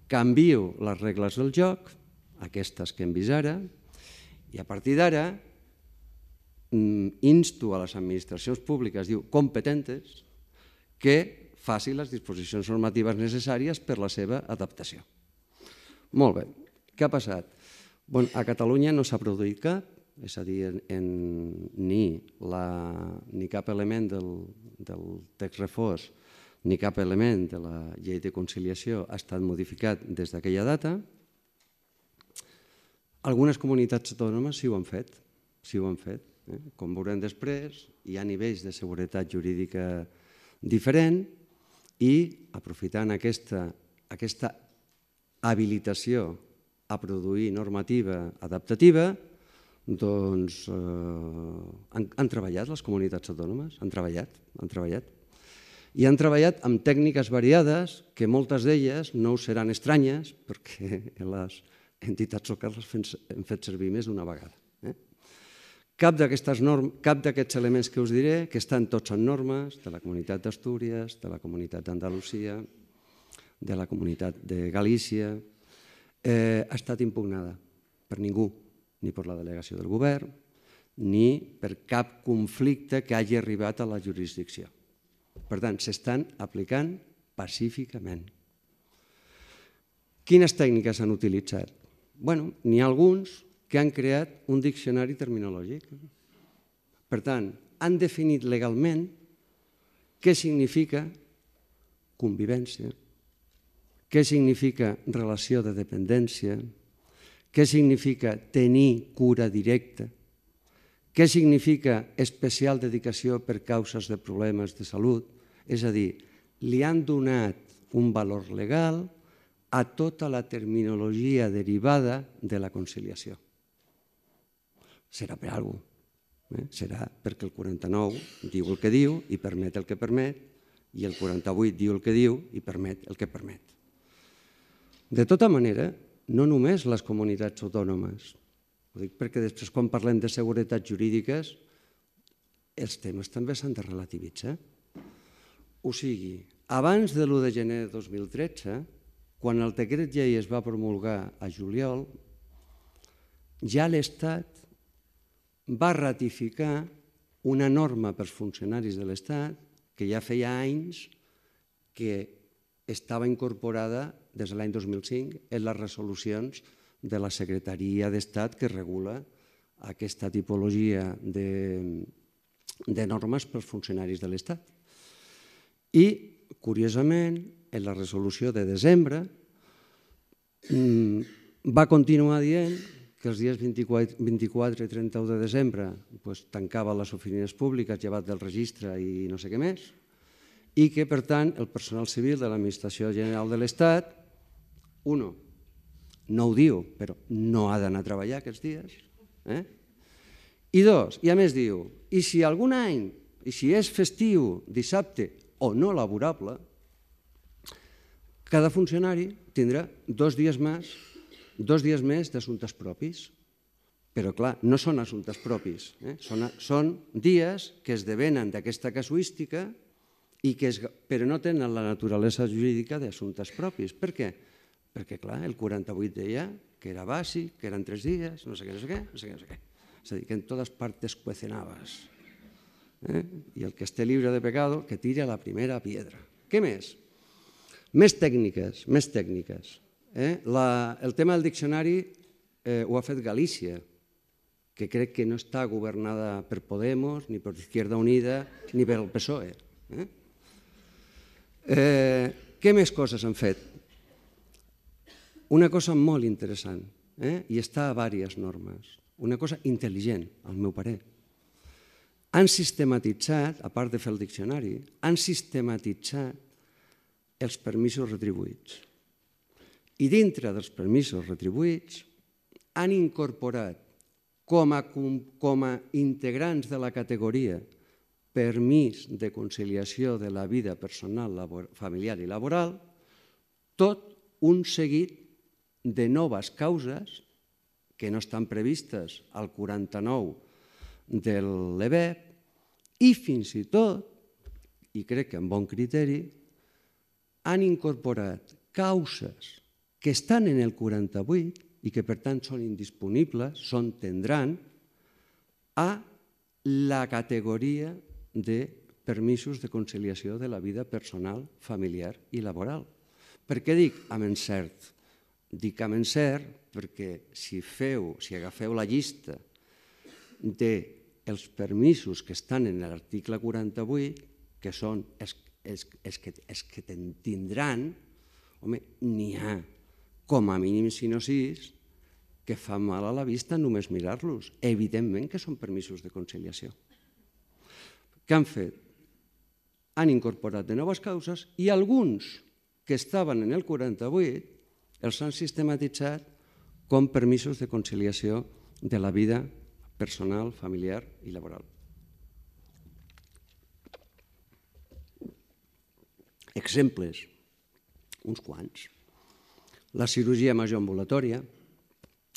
canvio les regles del joc, aquestes que hem vist ara, i a partir d'ara insto a les administracions públiques, diu, competentes, que faci les disposicions normatives necessàries per la seva adaptació. Molt bé, què ha passat? A Catalunya no s'ha produït cap, és a dir, ni cap element del text refós ni cap element de la llei de conciliació ha estat modificat des d'aquella data. Algunes comunitats autònomes sí ho han fet. Com veurem després, hi ha nivells de seguretat jurídica diferent i, aprofitant aquesta habilitació a produir normativa adaptativa, doncs han treballat les comunitats autònomes, han treballat. I han treballat amb tècniques variades, que moltes d'elles no us seran estranyes, perquè les entitats locals les hem fet servir més d'una vegada. Cap d'aquests elements que us diré, que estan tots en normes de la Comunitat d'Astúries, de la Comunitat d'Andalusia, de la Comunitat de Galícia, ha estat impugnada per ningú, ni per la delegació del govern, ni per cap conflicte que hagi arribat a la jurisdicció. Per tant, s'estan aplicant pacíficament. Quines tècniques s'han utilitzat? N'hi ha alguns que han creat un diccionari terminològic. Per tant, han definit legalment què significa convivència, què significa relació de dependència, què significa tenir cura directa, què significa especial dedicació per causes de problemes de salut. És a dir, li han donat un valor legal a tota la terminologia derivada de la conciliació. Serà per alguna cosa. Serà perquè el 49 diu el que diu i permet el que permet, i el 48 diu el que diu i permet el que permet. De tota manera, no només les comunitats autònomes, ho dic perquè després quan parlem de seguretats jurídiques els temes també s'han de relativitzar. O sigui, abans de l'1 de gener de 2013, quan el decret llei es va promulgar a juliol, ja l'Estat va ratificar una norma per als funcionaris de l'Estat que ja feia anys que estava incorporada des de l'any 2005 en les resolucions de la Secretaria d'Estat que regula aquesta tipologia de normes per als funcionaris de l'Estat. I, curiosament, en la resolució de desembre va continuar dient que els dies 24 i 31 de desembre tancava les oficines públiques, llevat del registre i no sé què més, i que, per tant, el personal civil de l'Administració General de l'Estat, no ho diu, però no ha d'anar a treballar aquests dies, i dos, i a més diu, i si algun any, i si és festiu, dissabte o no laborable, cada funcionari tindrà 2 dies més d'assumptes propis. Però, clar, no són assumptes propis, són dies que esdevenen d'aquesta casuística però no tenen la naturalesa jurídica d'assumptes propis. Per què? Perquè, clar, el 48 deia que era bàsic, que eren 3 dies, no sé què. És a dir, que en totes partes cuecen habas. I el que esté libre de pecado, que tire la primera piedra. Què més? Més tècniques. El tema del diccionari ho ha fet Galícia, que crec que no està governada per Podemos, ni per Izquierda Unida, ni per el PSOE. Què més coses han fet? Una cosa molt interessant, i està a diverses normes, una cosa intel·ligent, al meu parer. Han sistematitzat, a part de fer el diccionari, han sistematitzat els permisos retribuïts. I dintre dels permisos retribuïts han incorporat com a integrants de la categoria permís de conciliació de la vida personal, familiar i laboral tot un seguit de noves causes que no estan previstes al 49 de l'EBEP i fins i tot, i crec que amb bon criteri, han incorporat causes que estan en el 48 i que per tant són indisponibles, tendran a la categoria de permisos de conciliació de la vida personal, familiar i laboral. Per què dic amb encert? Dic amb encert perquè si agafeu la llista dels permisos que estan en l'article 48, que són els que tindran, home, n'hi ha com a mínim 5 o 6 que fa mal a la vista només mirar-los. Evidentment que són permisos de conciliació. Què han fet? Han incorporat de noves causes i alguns que estaven en el 48 els han sistematitzat com permisos de conciliació de la vida personal, familiar i laboral. Exemples, uns quants. La cirurgia major ambulatòria,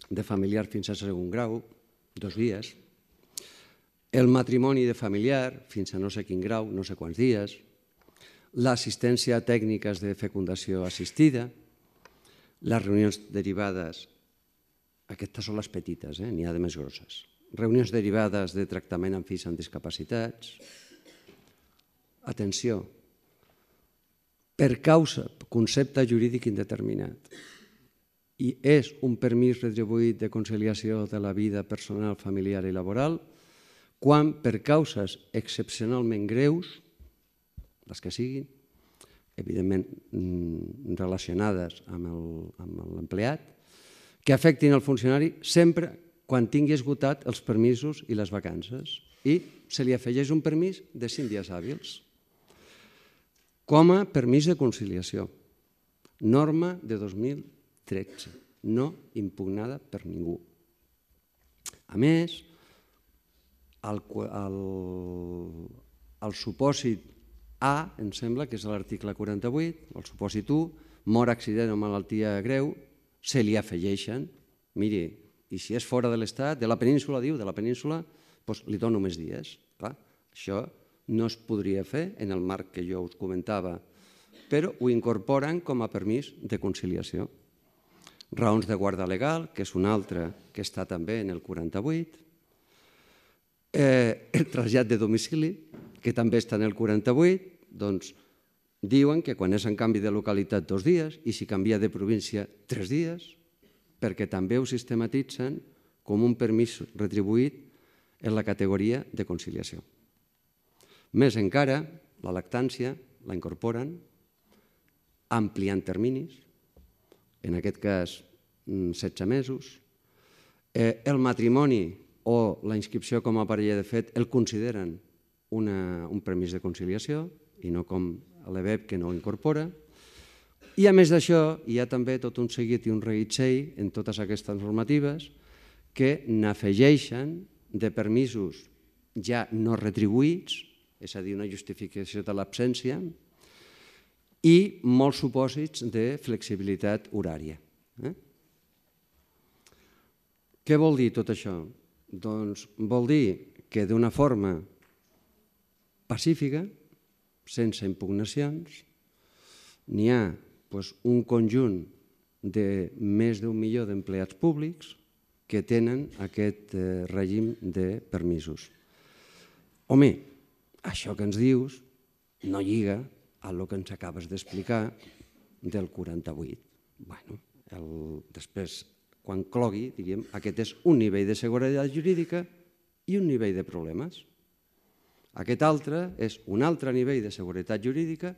de familiar fins a segon grau, 2 dies. El matrimoni de familiar fins a no sé quin grau, no sé quants dies. L'assistència a tècniques de fecundació assistida. Les reunions derivades, aquestes són les petites, n'hi ha de més grosses. Reunions derivades de tractament amb fills amb discapacitats. Atenció, per causa, concepte jurídic indeterminat, i és un permís retribuït de conciliació de la vida personal, familiar i laboral, quan per causes excepcionalment greus, les que siguin, evidentment relacionades amb l'empleat, que afectin el funcionari sempre quan tingui esgotat els permisos i les vacances i se li afegeix un permís de 5 dies hàbils. Com a permís de conciliació, norma de 2013, no impugnada per ningú. A més, el supòsit A, em sembla que és l'article 48, el supòsit 1, mort, accident o malaltia greu, se li afegeixen, miri, i si és fora de l'Estat, de la península, diu, de la península, doncs li dono més dies. Clar, això no es podria fer en el marc que jo us comentava, però ho incorporen com a permís de conciliació. Raons de guarda legal, que és una altra que està també en el 48. El trasllat de domicili, que també està en el 48, doncs diuen que quan és en canvi de localitat 2 dies i si canvia de província 3 dies, perquè també ho sistematitzen com un permís retribuït en la categoria de conciliació. Més encara, la lactància, la incorporen, ampliant terminis, en aquest cas 16 mesos. El matrimoni o la inscripció com a parella de fet el consideren un permís de conciliació i no com l'EBEP que no ho incorpora. I a més d'això hi ha també tot un seguit i un reguitzell en totes aquestes normatives que n'afegeixen de permisos ja no retribuïts, és a dir, una justificació de l'absència, i molts supòsits de flexibilitat horària. Què vol dir tot això? Doncs vol dir que d'una forma pacífica, sense impugnacions, n'hi ha un conjunt de més d'1 milió d'empleats públics que tenen aquest règim de permisos. Home, això que ens dius no lliga a el que ens acabes d'explicar del 48. Després, quan clogui, diríem, aquest és un nivell de seguretat jurídica i un nivell de problemes. Aquest altre és un altre nivell de seguretat jurídica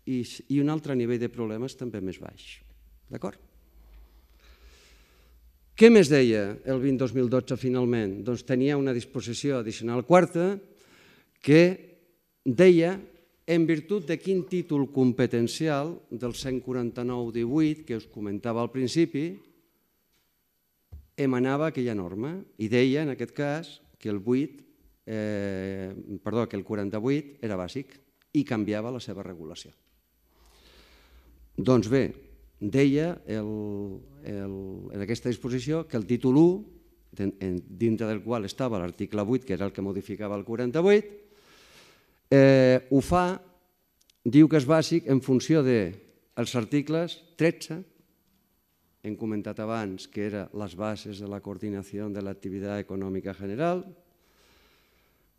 i un altre nivell de problemes també més baix. D'acord? Què més deia el 20-2012 finalment? Doncs tenia una disposició addicional quarta que deia en virtut de quin títol competencial del 149-18 que us comentava al principi emanava aquella norma i deia en aquest cas que el 48 era bàsic i canviava la seva regulació. Doncs bé, deia en aquesta disposició que el títol 1, dintre del qual estava l'article 8, que era el que modificava el 48, ho fa, diu que és bàsic en funció dels articles 13, hem comentat abans que eren les bases de la coordinació de l'activitat econòmica general,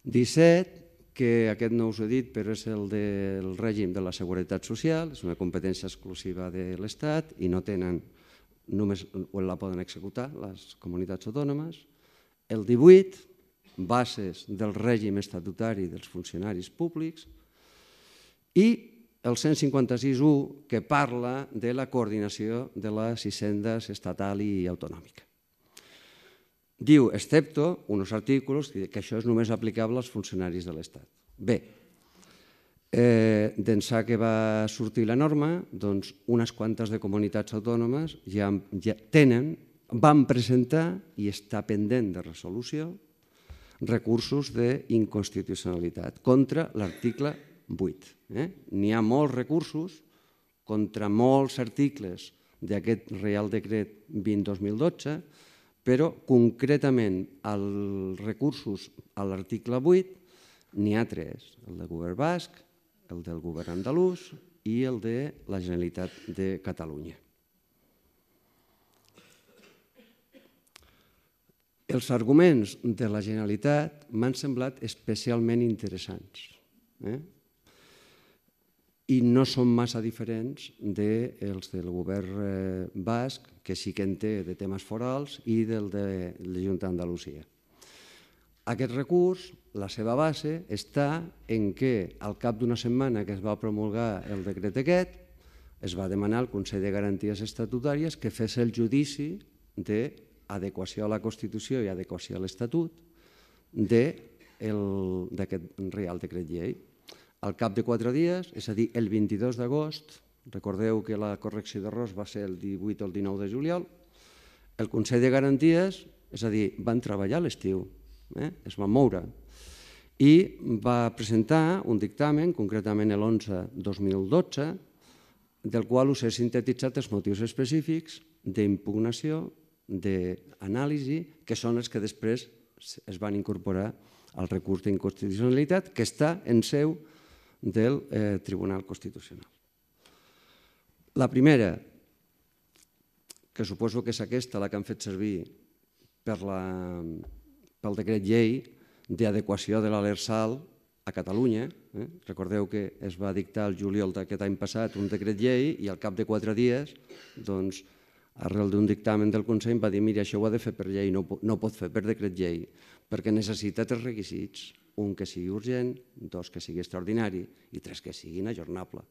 17, que aquest no us he dit, però és el del règim de la seguretat social, és una competència exclusiva de l'Estat i no tenen, només la poden executar les comunitats autònomes. El 18, bases del règim estatutari dels funcionaris públics i el 156.1, que parla de la coordinació de les hisendes estatal i autonòmica. Diu, excepto unos artículos, que això és només aplicable als funcionaris de l'Estat. Bé, d'ençà que va sortir la norma, doncs unes quantes de comunitats autònomes ja van presentar, i està pendent de resolució, recursos d'inconstitucionalitat contra l'article 8. N'hi ha molts recursos contra molts articles d'aquest Reial Decret 20-2012, però concretament els recursos a l'article 8 n'hi ha 3, el del govern basc, el del govern andalús i el de la Generalitat de Catalunya. Els arguments de la Generalitat m'han semblat especialment interessants i no són massa diferents dels del govern basc, que sí que en té de temes forals, i del de la Junta d'Andalusia. Aquest recurs, la seva base, està en què al cap d'una setmana que es va promulgar el decret aquest, es va demanar al Consell de Garanties Estatutàries que fes el judici d'adequació a la Constitució i adequació a l'Estatut d'aquest Reial Decret Llei. Al cap de 4 dies, és a dir, el 22 d'agost, recordeu que la correcció d'errors va ser el 18 o el 19 de juliol, el Consell de Garanties, és a dir, van treballar a l'estiu, es van moure, i va presentar un dictamen, concretament l'11-2012, del qual us he sintetitzat els motius específics d'impugnació, d'anàlisi, que són els que després es van incorporar al recurs d'inconstitucionalitat, que està en seu del Tribunal Constitucional. La primera, que suposo que és aquesta la que han fet servir pel decret llei d'adequació de l'Alersal a Catalunya. Recordeu que es va dictar el juliol d'aquest any passat un decret llei i al cap de 4 dies, arrel d'un dictamen del Consell, va dir mira, això ho ha de fer per llei, no ho pot fer per decret llei, perquè necessita 3 requisits. un que sigui urgent, dos que sigui extraordinari i tres que siguin ajornable.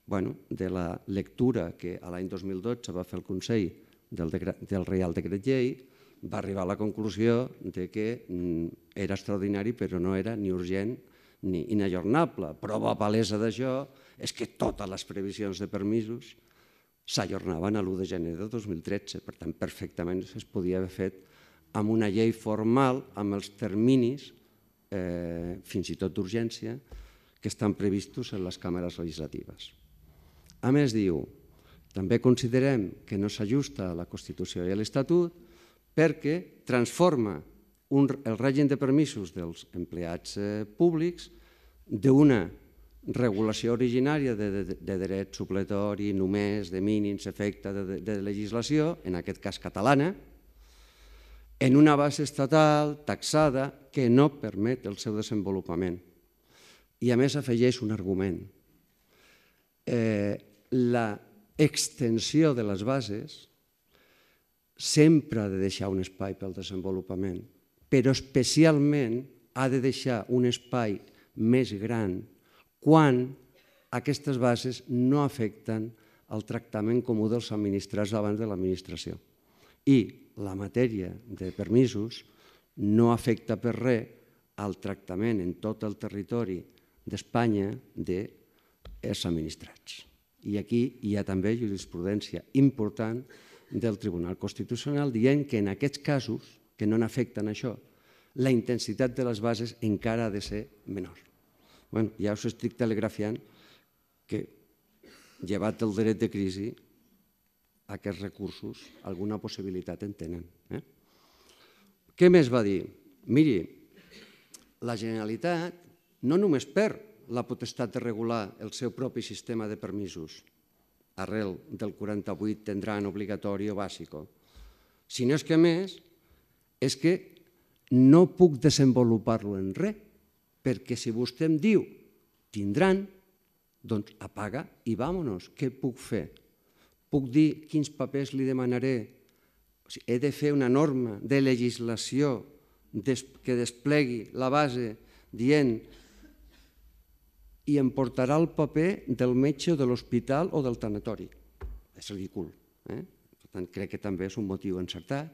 De la lectura que l'any 2012 va fer el Consell del Reial Decret Llei, va arribar a la conclusió que era extraordinari però no era ni urgent ni inajornable. Prova palesa d'això és que totes les previsions de permisos s'ajornaven a l'1 de gener de 2013. Per tant, perfectament es podia haver fet amb una llei formal, amb els terminis, fins i tot d'urgència, que estan previstos en les càmeres legislatives. A més, diu, també considerem que no s'ajusta a la Constitució i a l'Estatut perquè transforma el règim de permisos dels empleats públics d'una regulació originària de dret supletori, només, de mínims, efecte de legislació, en aquest cas catalana, en una base estatal taxada que no permet el seu desenvolupament. I a més afegeix un argument. La extensió de les bases sempre ha de deixar un espai pel desenvolupament, però especialment ha de deixar un espai més gran quan aquestes bases no afecten el tractament comú dels administrats davant de l'administració. I la matèria de permisos no afecta per res el tractament en tot el territori d'Espanya dels administrats. I aquí hi ha també jurisprudència important del Tribunal Constitucional dient que en aquests casos, que no n'afecten això, la intensitat de les bases encara ha de ser menor. Ja us estic telegrafiant que, llevat el dret de crisi, aquests recursos alguna possibilitat en tenen. Què més va dir? Miri, la Generalitat no només perd la potestat de regular el seu propi sistema de permisos, arrel del 48 tindran obligatori o bàsico, sinó que a més és que no puc desenvolupar-lo en res, perquè si vostè em diu tindran, doncs apaga i vámonos. Què puc fer? Puc dir quins papers li demanaré? He de fer una norma de legislació que desplegui la base dient i em portarà el paper del metge de l'hospital o del tanatori. És ridícul. Per tant, crec que també és un motiu encertat.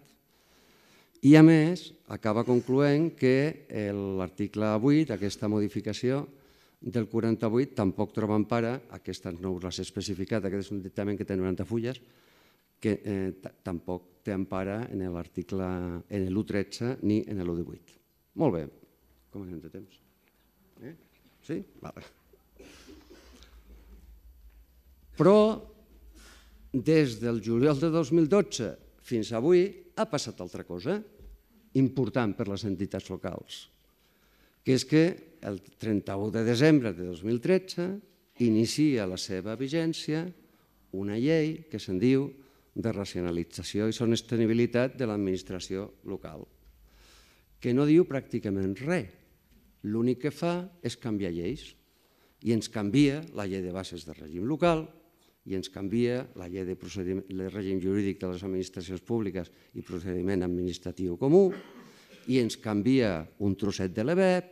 I, a més, acaba concloent que l'article 8, aquesta modificació del 48, tampoc troba empara, aquestes no us les he especificat, aquest és un dictamen que té 90 fulles, que tampoc té empara en l'article en l'1.13 ni en l'1.18. Molt bé. Com anem de temps? Sí? Vale. Però des del juliol de 2012 fins avui ha passat altra cosa important per les entitats locals, que és que el 31 de desembre de 2013 inicia la seva vigència una llei que se'n diu de racionalització i sostenibilitat de l'administració local, que no diu pràcticament res. L'únic que fa és canviar lleis i ens canvia la llei de bases de règim local i ens canvia la llei de règim jurídic de les administracions públiques i procediment administratiu comú i ens canvia un trosset de l'EBEP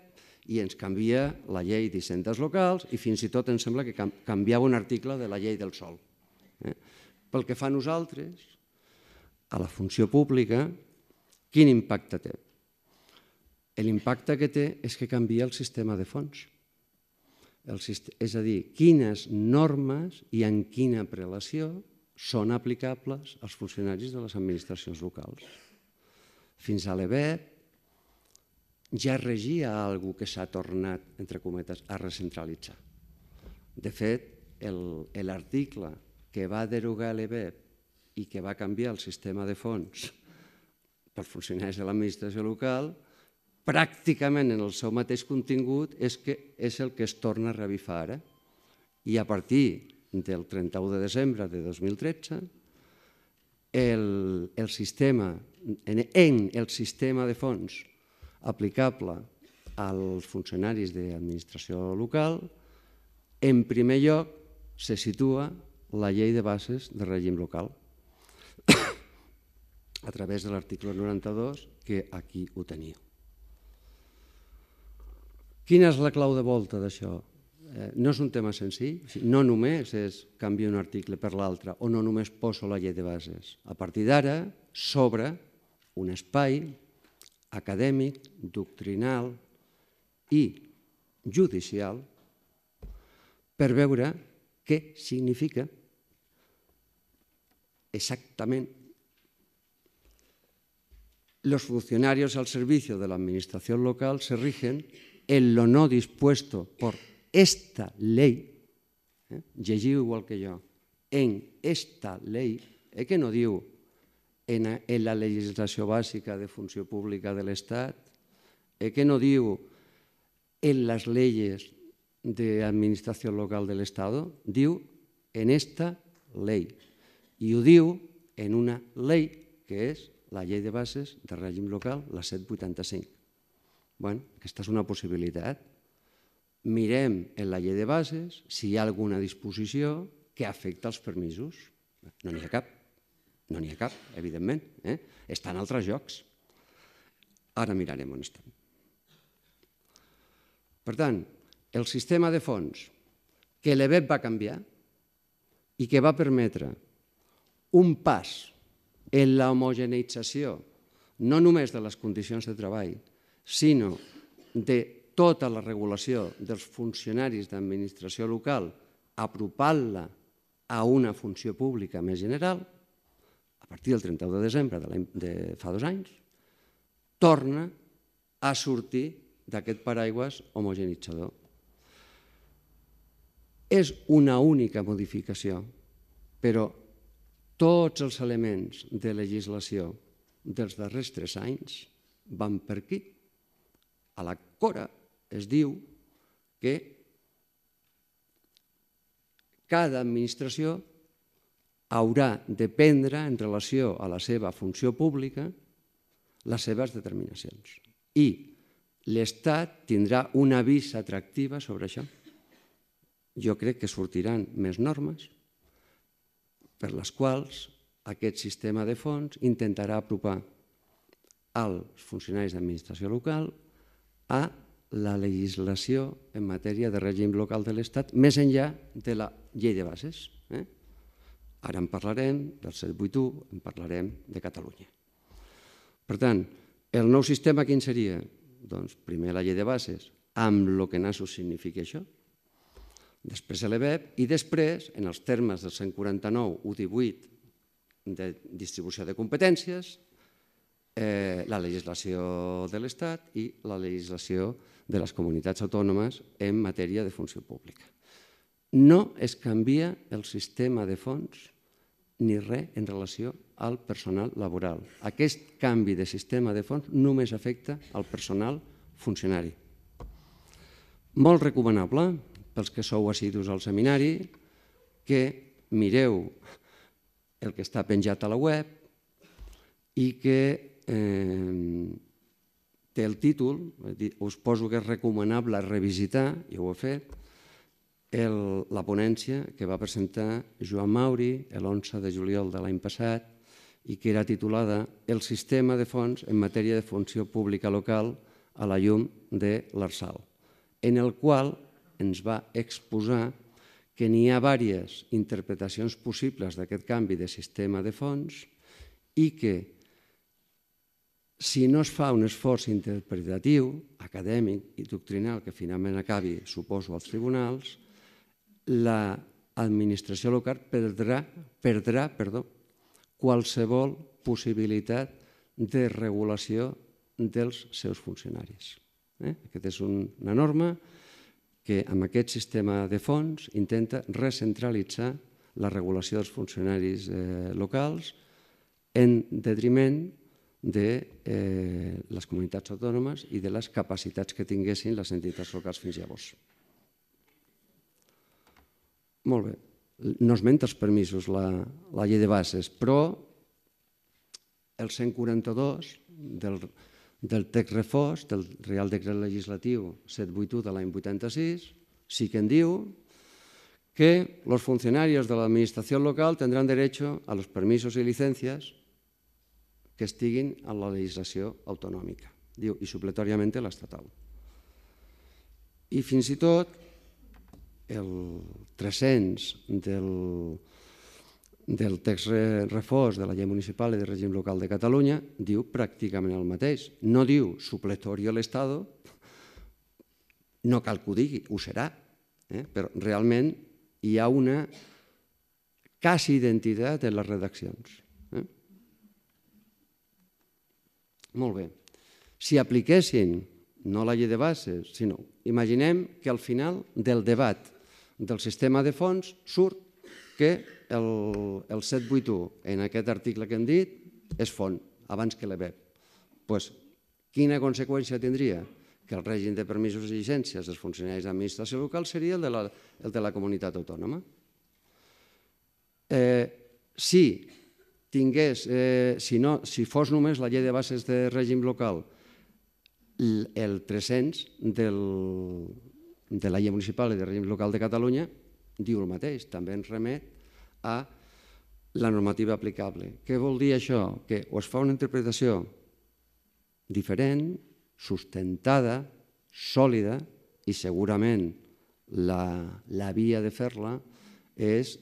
i ens canvia la llei d'hisendes locals i fins i tot em sembla que canviava un article de la llei del sòl. Pel que fa a nosaltres, a la funció pública, quin impacte té? L'impacte que té és que canvia el sistema de fons. És a dir, quines normes i en quina prelació són aplicables als funcionaris de les administracions locals. Fins a l'EBEP ja regia alguna cosa que s'ha tornat, entre cometes, a recentralitzar. De fet, l'article que va derogar l'EBEP i que va canviar el sistema de fons pels funcionaris de l'administració local, pràcticament en el seu mateix contingut és el que es torna a revifar ara. I a partir del 31 de desembre de 2013, en el sistema de fons aplicable als funcionaris d'administració local, en primer lloc se situa la llei de bases de règim local a través de l'article 92, que aquí ho teniu. Quina és la clau de volta d'això? No és un tema senzill, no només és canviar un article per l'altre o no només poso la llei de bases. A partir d'ara s'obre un espai acadèmic, doctrinal i judicial per veure què significa exactament los funcionarios al servicio de la administración local se rigen en lo no dispuesto por esta ley, llegiu igual que jo, en esta ley, que no diu en la legislació bàsica de funció pública de l'Estat, que no diu en les leyes de administració local de l'Estado, diu en esta ley. I ho diu en una ley que és la llei de bases de règim local, la 785. Bé, aquesta és una possibilitat. Mirem en la llei de bases si hi ha alguna disposició que afecta els permisos. No n'hi ha cap, no n'hi ha cap, evidentment. Estan en altres llocs. Ara mirarem on estan. Per tant, el sistema de fons que l'EBEP va canviar i que va permetre un pas en l'homogeneïtzació no només de les condicions de treball, sinó de tota la regulació dels funcionaris d'administració local, apropant-la a una funció pública més general, a partir del 31 de desembre de fa 2 anys, torna a sortir d'aquest paraigües homogenitzador. És una única modificació, però tots els elements de legislació dels darrers 3 anys van per aquí. A la Cora es diu que cada administració haurà de prendre en relació a la seva funció pública les seves determinacions. I l'Estat tindrà una vista atractiva sobre això. Jo crec que sortiran més normes per les quals aquest sistema de fons intentarà apropar als funcionaris d'administració local a la legislació en matèria de règim local de l'Estat més enllà de la llei de bases. Ara en parlarem del 781, en parlarem de Catalunya. Per tant, el nou sistema quin seria? Doncs primer la llei de bases, amb el que nassos significa això, després l'EBEP i després, en els termes del 149.1.18 de distribució de competències, la legislació de l'Estat i la legislació de les comunitats autònomes en matèria de funció pública. No es canvia el sistema de fons ni res en relació al personal laboral. Aquest canvi de sistema de fons només afecta al personal funcionari. Molt recomanable pels que sou assidus al seminari que mireu el que està penjat a la web i que té el títol, us poso que és recomanable revisitar, i ho he fet, la ponència que va presentar Joan Mauri l'11 de juliol de l'any passat i que era titulada El sistema de fons en matèria de funció pública local a la llum de l'Arsal, en el qual ens va exposar que n'hi ha diverses interpretacions possibles d'aquest canvi de sistema de fons i que si no es fa un esforç interpretatiu, acadèmic i doctrinal que finalment acabi, suposo, als tribunals, l'administració local perdrà qualsevol possibilitat de regulació dels seus funcionaris. Aquesta és una norma que amb aquest sistema de fons intenta recentralitzar la regulació dels funcionaris locals en detriment de les comunitats autònomes i de les capacitats que tinguessin les entitats locals fins llavors. Molt bé, no esmenta els permisos la llei de bases, però el 142 del text refós, del Real Decret Legislatiu 781 de l'any 86, sí que en diu que los funcionarios de la administración local tendrán derecho a los permisos y licencias que estiguin a la legislació autonòmica, diu, i supletòriament l'estatal. I fins i tot el 300 del text refós de la llei municipal i de règim local de Catalunya diu pràcticament el mateix. No diu supletorio al Estado, no cal que ho digui, ho serà, però realment hi ha una quasi identitat en les redaccions. Molt bé. Si apliquessin, no la llei de bases, sinó imaginem que al final del debat del sistema de fons surt que el 781 en aquest article que hem dit és font abans que l'EBEP. Doncs quina conseqüència tindria? Que el règim de permisos i llicències dels funcionaris d'administració local seria el de la comunitat autònoma. Si fos només la llei de bases de règim local, el 300 de la llei municipal i de règim local de Catalunya diu el mateix, també ens remet a la normativa aplicable. Què vol dir això? Que o es fa una interpretació diferent, sustentada, sòlida, i segurament la via de fer-la és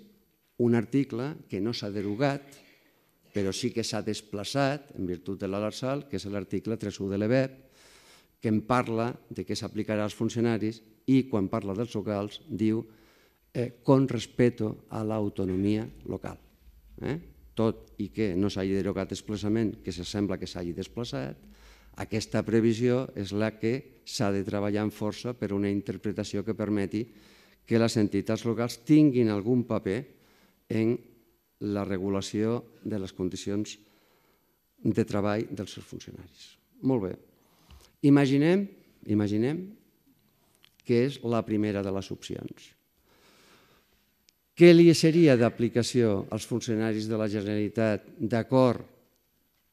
un article que no s'ha derogat, però sí que s'ha desplaçat en virtut de l'Lrsal, que és l'article 3.1 de l'EBEP, que en parla de què s'aplicarà als funcionaris i quan parla dels locals diu con respeto a l'autonomia local. Tot i que no s'hagi derogat expressament, que sembla que s'hagi desplaçat, aquesta previsió és la que s'ha de treballar amb força per una interpretació que permeti que les entitats locals tinguin algun paper en la regulació de les condicions de treball dels seus funcionaris. Molt bé. Imaginem que és la primera de les opcions. Què li seria d'aplicació als funcionaris de la Generalitat d'acord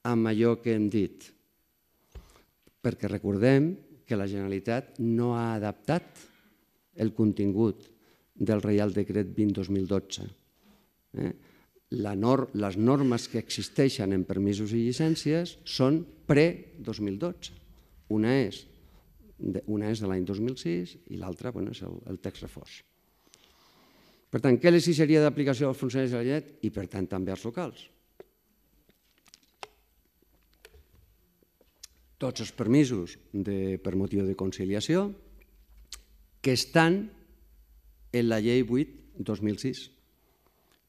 amb allò que hem dit? Perquè recordem que la Generalitat no ha adaptat el contingut del Reial Decret 20/2012. Les normes que existeixen en permisos i llicències són pre-2012. Una és de l'any 2006 i l'altra és el text refós. Per tant, què li seria d'aplicació als funcionaris de la Generalitat i, per tant, també als locals? Tots els permisos per motiu de conciliació que estan en la llei 8/2006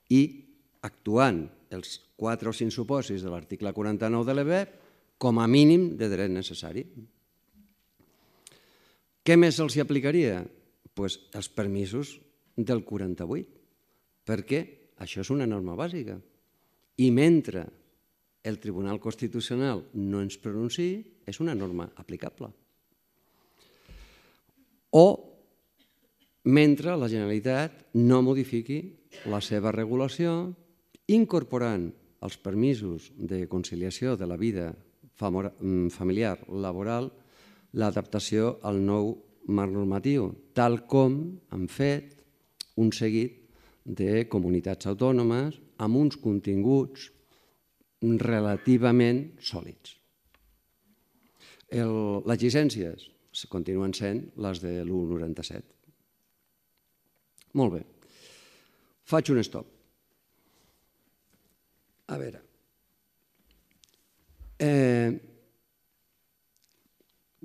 i actuant els 4 o 5 supòsits de l'article 49 de l'EBEP com a mínim de dret necessari. Què més els aplicaria? Doncs els permisos del 48, perquè això és una norma bàsica. I mentre el Tribunal Constitucional no ens pronunciï, és una norma aplicable. O mentre la Generalitat no modifiqui la seva regulació incorporant els permisos de conciliació de la vida familiar laboral l'adaptació al nou marc normatiu, tal com han fet un seguit de comunitats autònomes amb uns continguts relativament sòlids. Les llicències continuen sent les de l'1,97. Molt bé. Faig un stop. A veure.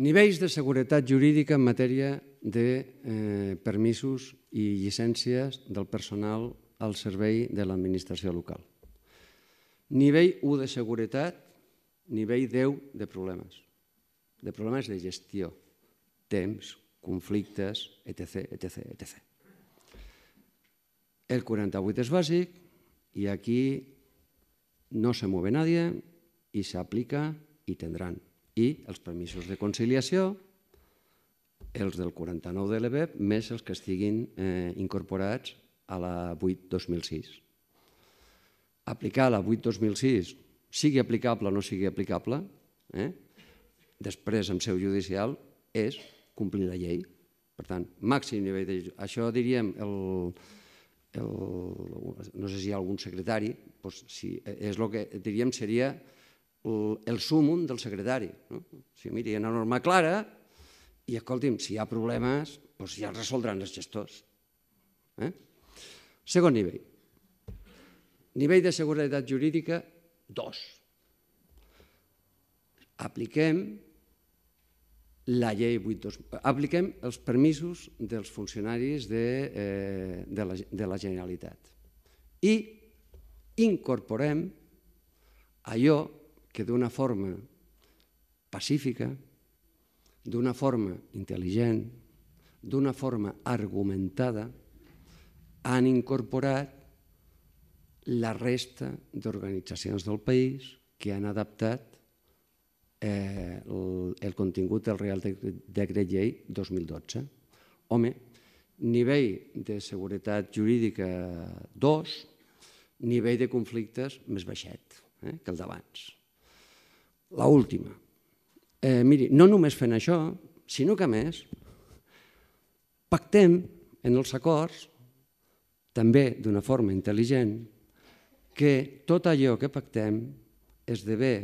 Nivells de seguretat jurídica en matèria de permisos i llicències del personal al servei de l'administració local. Nivell 1 de seguretat, nivell 10 de problemes. De problemes de gestió, temps, conflictes, etc. El 48 és bàsic y aquí no se mueve nadie y se aplica y tendrán. I els permisos de conciliació, els del 49 de l'EBEP, més els que estiguin incorporats a la 8/2006. Aplicar la 8/2006, sigui aplicable o no sigui aplicable, després en seu judicial, és complir la llei. Per tant, màxim nivell de... Això diríem, no sé si hi ha algun secretari, és el que diríem seria el súmum del secretari. Miri, hi ha una norma clara i, escolti'm, si hi ha problemes, doncs ja els resoldran els gestors. Segon nivell. Nivell de seguretat jurídica 2. Apliquem la llei 8.2. Apliquem els permisos dels funcionaris de la Generalitat i incorporem allò que d'una forma pacífica, d'una forma intel·ligent, d'una forma argumentada, han incorporat la resta d'organitzacions del país que han adaptat el contingut del Reial Decret Llei 2012. Home, nivell de seguretat jurídica 2, nivell de conflictes més baixet que el d'abans. L'última. Miri, no només fent això, sinó que a més pactem en els acords, també d'una forma intel·ligent, que tot allò que pactem esdevé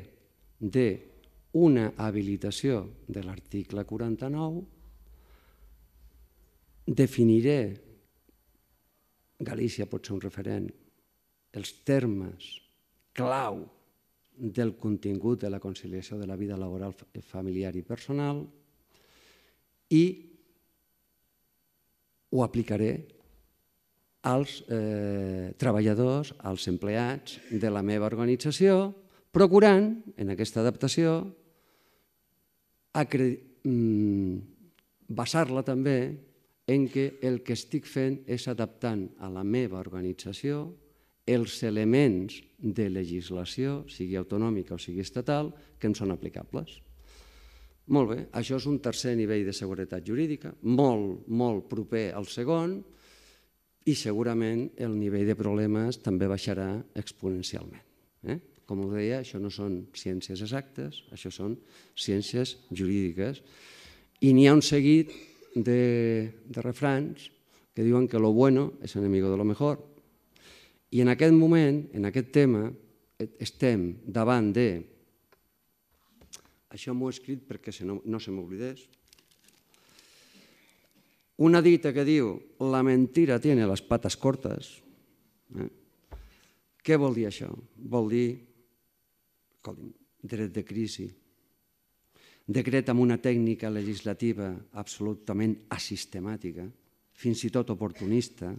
d'una habilitació de l'article 49, definiré, Galícia pot ser un referent, els termes clau del contingut de la conciliació de la vida laboral, familiar i personal i ho aplicaré als treballadors, als empleats de la meva organització, procurant, en aquesta adaptació, basar-la també en què el que estic fent és adaptant a la meva organització els elements de legislació, sigui autonòmica o sigui estatal, que em són aplicables. Molt bé, això és un tercer nivell de seguretat jurídica, molt proper al segon, i segurament el nivell de problemes també baixarà exponencialment. Com us deia, això no són ciències exactes, això són ciències jurídiques, i n'hi ha un seguit de refrans que diuen que lo bueno es enemigo de lo mejor. I en aquest moment, en aquest tema, estem davant de... Això m'ho he escrit perquè no se m'oblidés. Una dita que diu la mentira tiene las patas cortas. Què vol dir això? Vol dir dret de crisi, decret amb una tècnica legislativa absolutament asistemàtica, fins i tot oportunista,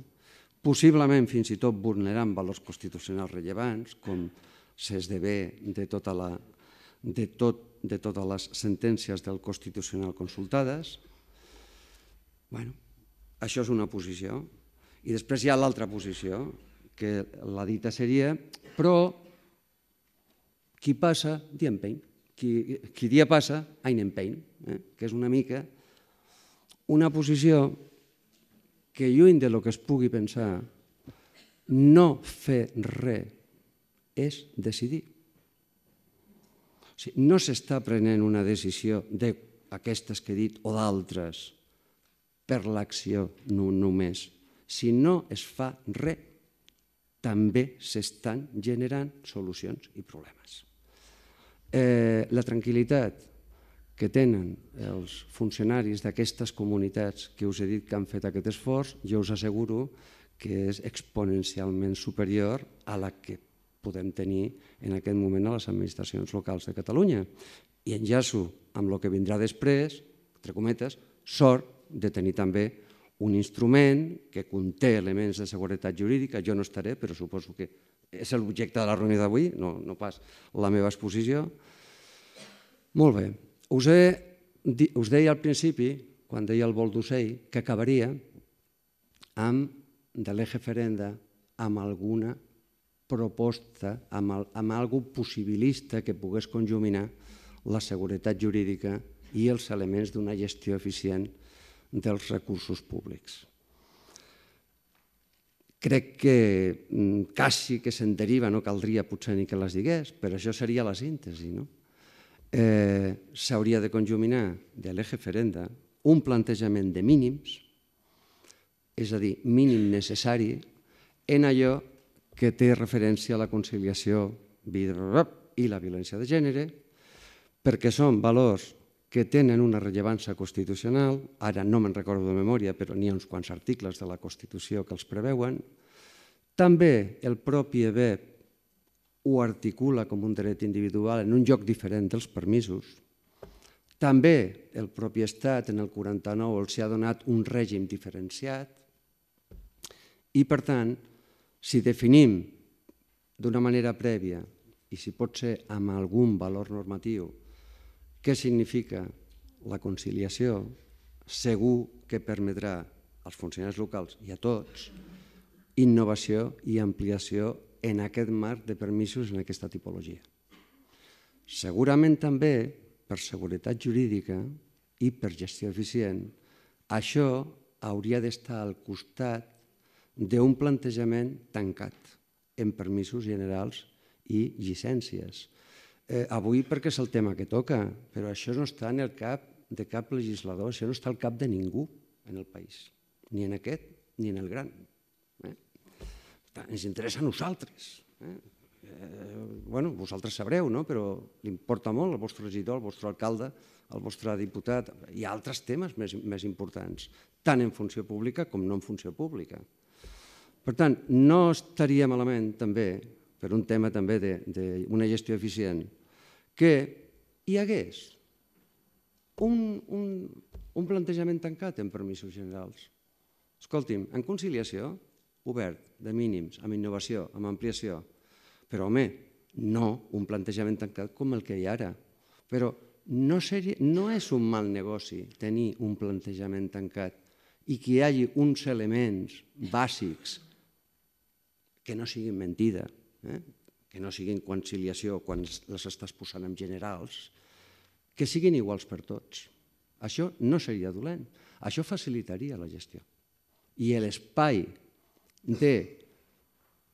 possiblement fins i tot vulnerant valors constitucionals rellevants, com s'esdevé de totes les sentències del Constitucional consultades. Bé, això és una posició. I després hi ha l'altra posició, que la dita seria, però qui passa, dia empeny. Qui dia passa, any empeny, que és una mica una posició que lluny de lo que es pugui pensar, no fer res és decidir. No s'està prenent una decisió d'aquestes que he dit o d'altres per l'acció només. Si no es fa res, també s'estan generant solucions i problemes. La tranquil·litat que tenen els funcionaris d'aquestes comunitats que us he dit que han fet aquest esforç, jo us asseguro que és exponencialment superior a la que podem tenir en aquest moment a les administracions locals de Catalunya. I enllaço amb el que vindrà després, entre cometes, sort de tenir també un instrument que conté elements de seguretat jurídica. Jo no estaré, però suposo que és l'objecte de la reunió d'avui, no pas la meva exposició. Molt bé. Us deia al principi, quan deia el vol d'ocell, que acabaria de l'eje ferenda amb alguna proposta, amb alguna possibilista que pogués conjuminar la seguretat jurídica i els elements d'una gestió eficient dels recursos públics. Crec que quasi que se'n deriva, no caldria potser ni que les digués, però això seria la síntesi, no? S'hauria de conjuminar de l'eje ferenda un plantejament de mínims, és a dir, mínim necessari en allò que té referència a la conciliació i la violència de gènere, perquè són valors que tenen una rellevància constitucional, ara no me'n recordo de memòria, però n'hi ha uns quants articles de la Constitució que els preveuen. També el propi EBEP ho articula com un dret individual en un lloc diferent dels permisos. També el propi Estat en el 49 els ha donat un règim diferenciat i, per tant, si definim d'una manera prèvia i si pot ser amb algun valor normatiu què significa la conciliació, segur que permetrà als funcionaris locals i a tots innovació i ampliació en aquest marc de permisos en aquesta tipologia. Segurament també, per seguretat jurídica i per gestió eficient, això hauria d'estar al costat d'un plantejament tancat en permisos generals i llicències. Avui perquè és el tema que toca, però això no està en el cap de cap legislador, això no està al cap de ningú en el país, ni en aquest ni en el gran. Ens interessa a nosaltres. Vosaltres sabreu, però li importa molt al vostre regidor, al vostre alcalde, al vostre diputat. Hi ha altres temes més importants, tant en funció pública com no en funció pública. Per tant, no estaria malament també, per un tema també d'una gestió eficient, que hi hagués un plantejament tancat en permisos generals. Escolti'm, en conciliació, obert, de mínims, amb innovació, amb ampliació, però, home, no un plantejament tancat com el que hi ha ara. Però no és un mal negoci tenir un plantejament tancat i que hi hagi uns elements bàsics que no siguin mentida, que no siguin conciliació quan les estàs posant en generals, que siguin iguals per tots. Això no seria dolent. Això facilitaria la gestió. I l'espai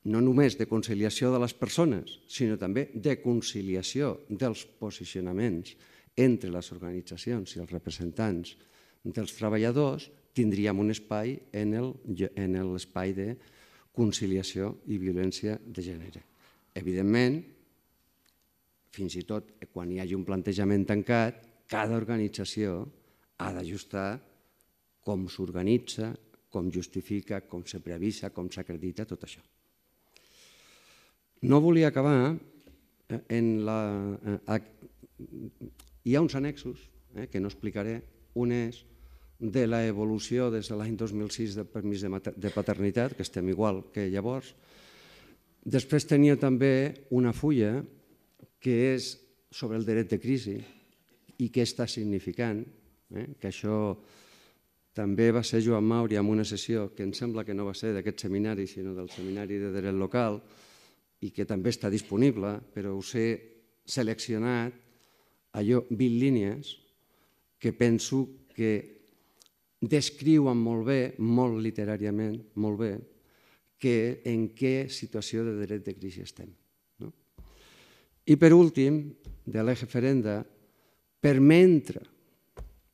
no només de conciliació de les persones, sinó també de conciliació dels posicionaments entre les organitzacions i els representants dels treballadors, tindríem un espai en l'espai de conciliació i violència de gènere. Evidentment, fins i tot quan hi hagi un plantejament tancat, cada organització ha d'ajustar com s'organitza, com justifica, com se previsa, com s'acredita, tot això. No volia acabar hi ha uns annexos que no explicaré. Un és de l'evolució des de l'any 2006 del permís de paternitat, que estem igual que llavors. Després tenia també una fulla que és sobre el dret de crisi i què està significant, que això també va ser Joan Mauri en una sessió que em sembla que no va ser d'aquest seminari, sinó del Seminari de Dret Local, i que també està disponible, però us he seleccionat allò 20 línies que penso que descriuen molt bé, molt literàriament, molt bé, en què situació de dret de crisi estem. I per últim, de l'eje ferenda, per mentre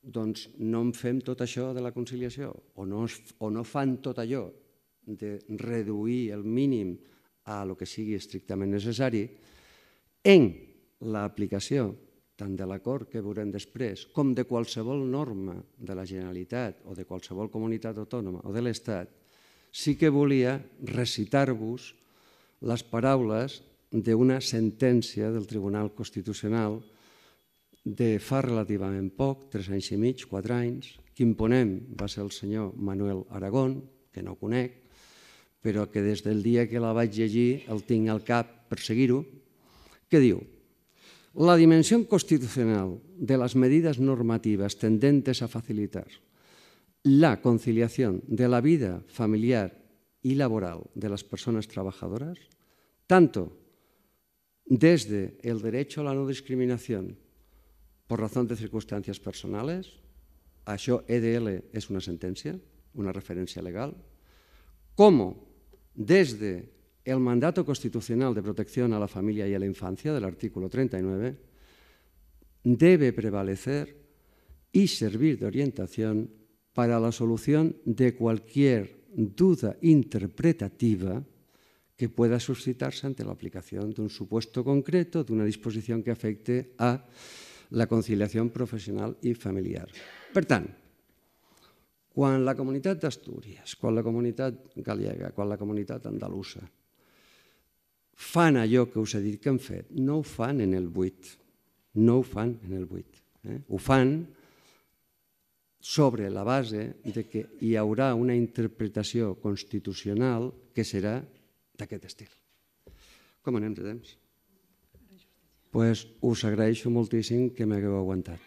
no en fem tot això de la conciliació o no fan tot allò de reduir el mínim a el que sigui estrictament necessari, en l'aplicació tant de l'acord que veurem després com de qualsevol norma de la Generalitat o de qualsevol comunitat autònoma o de l'Estat, sí que volia recitar-vos les paraules d'una sentència del Tribunal Constitucional de fa relativament poc, 3 anys i mig, 4 anys. Quin ponent va ser el senyor Manuel Aragón, que no conec, però que des del dia que la vaig llegir el tinc al cap per seguir-ho, que diu: la dimensión constitucional de las medidas normativas tendentes a facilitar la conciliación de la vida familiar y laboral de las personas trabajadoras, tanto desde el derecho a la no discriminación por razón de circunstancias personales, això EDL és una sentència, una referència legal, como desde el mandato constitucional de protección a la familia y a la infancia del artículo 39, debe prevalecer y servir de orientación para la solución de cualquier duda interpretativa que pueda suscitarse ante la aplicación de un supuesto concreto, de una disposición que afecte a la conciliació professional i familiar. Per tant, quan la comunitat d'Astúries, quan la comunitat gallega, quan la comunitat andalusa fan allò que us he dit que han fet, no ho fan en el buit, no ho fan en el buit. Ho fan sobre la base que hi haurà una interpretació constitucional que serà d'aquest estil. Com anem de temps? Doncs us agraeixo moltíssim que m'hagueu aguantat.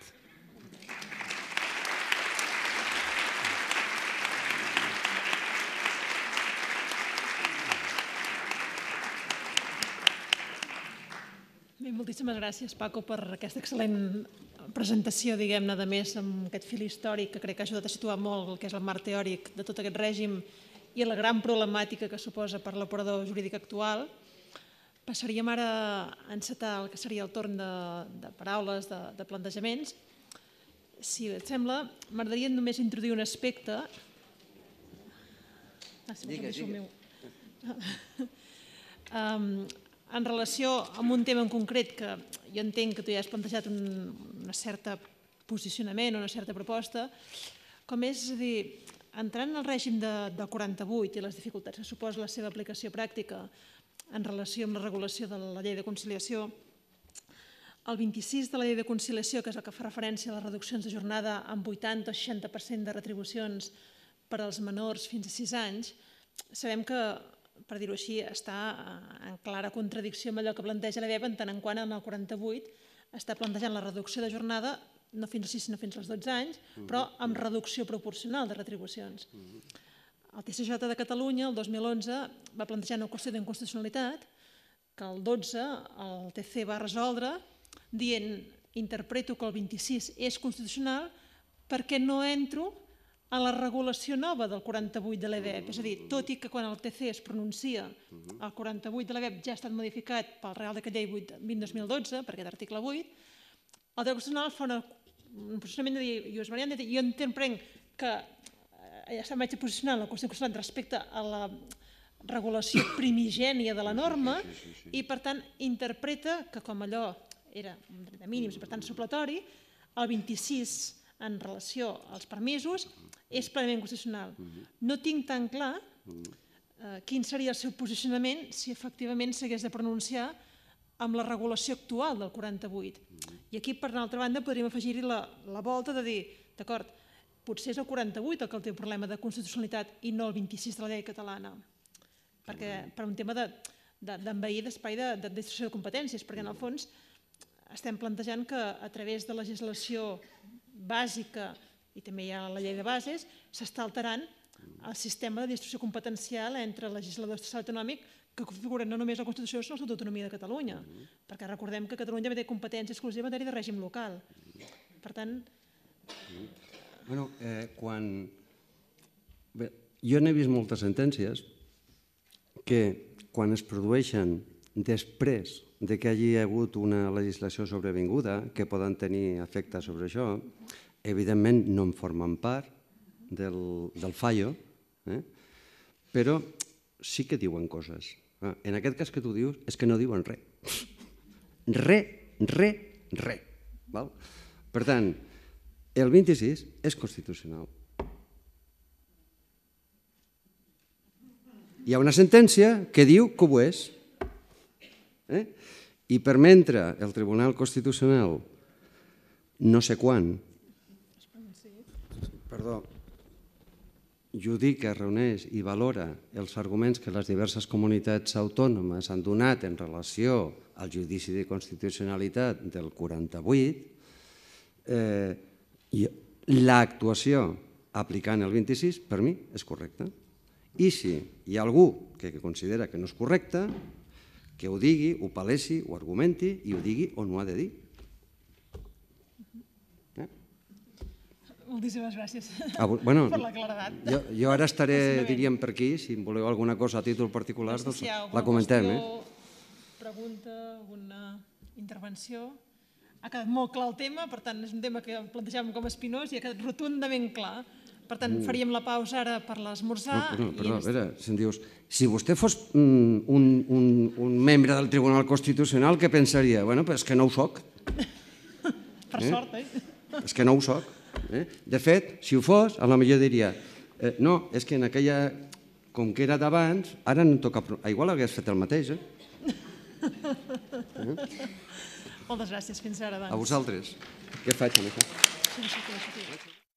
Moltíssimes gràcies, Paco, per aquesta excel·lent presentació, diguem-ne, de més amb aquest fil històric que crec que ha ajudat a situar molt el que és el marc teòric de tot aquest règim i la gran problemàtica que suposa per l'operador jurídic actual. Passaríem ara a encetar el que seria el torn de paraules, de plantejaments. Si et sembla, m'agradaria només introduir un aspecte. En relació amb un tema en concret que jo entenc que tu ja has plantejat un cert posicionament o una certa proposta, com és a dir, entrant en el règim del 48 i les dificultats que suposa la seva aplicació pràctica en relació amb la regulació de la llei de conciliació, el 26 de la llei de conciliació, que és el que fa referència a les reduccions de jornada amb 80 o 60% de retribucions per als menors fins a 6 anys, sabem que, per dir-ho així, està en clara contradicció amb allò que planteja la LEP, en tant en quant en el 48 està plantejant la reducció de jornada no fins als 6 sinó fins als 12 anys, però amb reducció proporcional de retribucions. El TCJ de Catalunya, el 2011, va plantejar una qüestió d'inconstitucionalitat que el 12 el TC va resoldre dient interpreto que el 26 és constitucional perquè no entro a la regulació nova del 48 de l'EDEP. És a dir, tot i que quan el TC es pronuncia el 48 de l'EDEP ja ha estat modificat pel Real Decret Llei 20-2012, per aquest article 8, el Tribunal Constitucional fa un posicionament de dir, jo entenc que ja se'm vaig posicionar en la qüestió constitucional respecte a la regulació primigènia de la norma i, per tant, interpreta que com allò era un dret de mínims i, per tant, supletori, el 26 en relació als permisos és plenament constitucional. No tinc tan clar quin seria el seu posicionament si efectivament s'hagués de pronunciar amb la regulació actual del 48. I aquí, per una altra banda, podríem afegir-hi la volta de dir, d'acord, potser és el 48 el que té un problema de constitucionalitat i no el 26 de la llei catalana, per un tema d'envair d'espai de distribució de competències, perquè en el fons estem plantejant que a través de legislació bàsica i també hi ha la llei de bases, s'està alterant el sistema de distribució competencial entre legisladors d'estat autonòmic que configuren no només la Constitució sinó l'Estatut d'Autonomia de Catalunya, perquè recordem que Catalunya té competència exclusiva en matèria de règim local. Per tant... Jo n'he vist moltes sentències que quan es produeixen després de que hagi hagut una legislació sobrevinguda que poden tenir efecte sobre això, evidentment no en formen part del fallo, però sí que diuen coses. En aquest cas que tu dius és que no diuen res. Res. Per tant, el 26 és constitucional. Hi ha una sentència que diu que ho és. I per mentre el Tribunal Constitucional no sé quan judica, reuneix i valora els arguments que les diverses comunitats autònomes han donat en relació al judici de constitucionalitat del 48, l'actuació aplicant el 26 per mi és correcta. I si hi ha algú que considera que no és correcta, que ho digui, ho palesi, ho argumenti i ho digui on ho ha de dir. Moltíssimes gràcies per la claredat. Jo ara estaré, diríem, per aquí, si em voleu alguna cosa a títol particular, doncs la comentem. Pregunta, alguna intervenció? Ha quedat molt clar el tema, per tant, és un tema que plantejàvem com a espinós i ha quedat rotundament clar. Per tant, faríem la pausa ara per l'esmorzar. Perdó, a veure, si em dius, si vostè fos un membre del Tribunal Constitucional, què pensaria? Bueno, és que no ho soc. Per sort, És que no ho soc. De fet, si ho fos, a la millor diria no, és que en aquella, com que era d'abans, ara no toca... Igual hagués fet el mateix, Moltes gràcies. Fins ara, doncs. A vosaltres. Què faig amb això? Sí.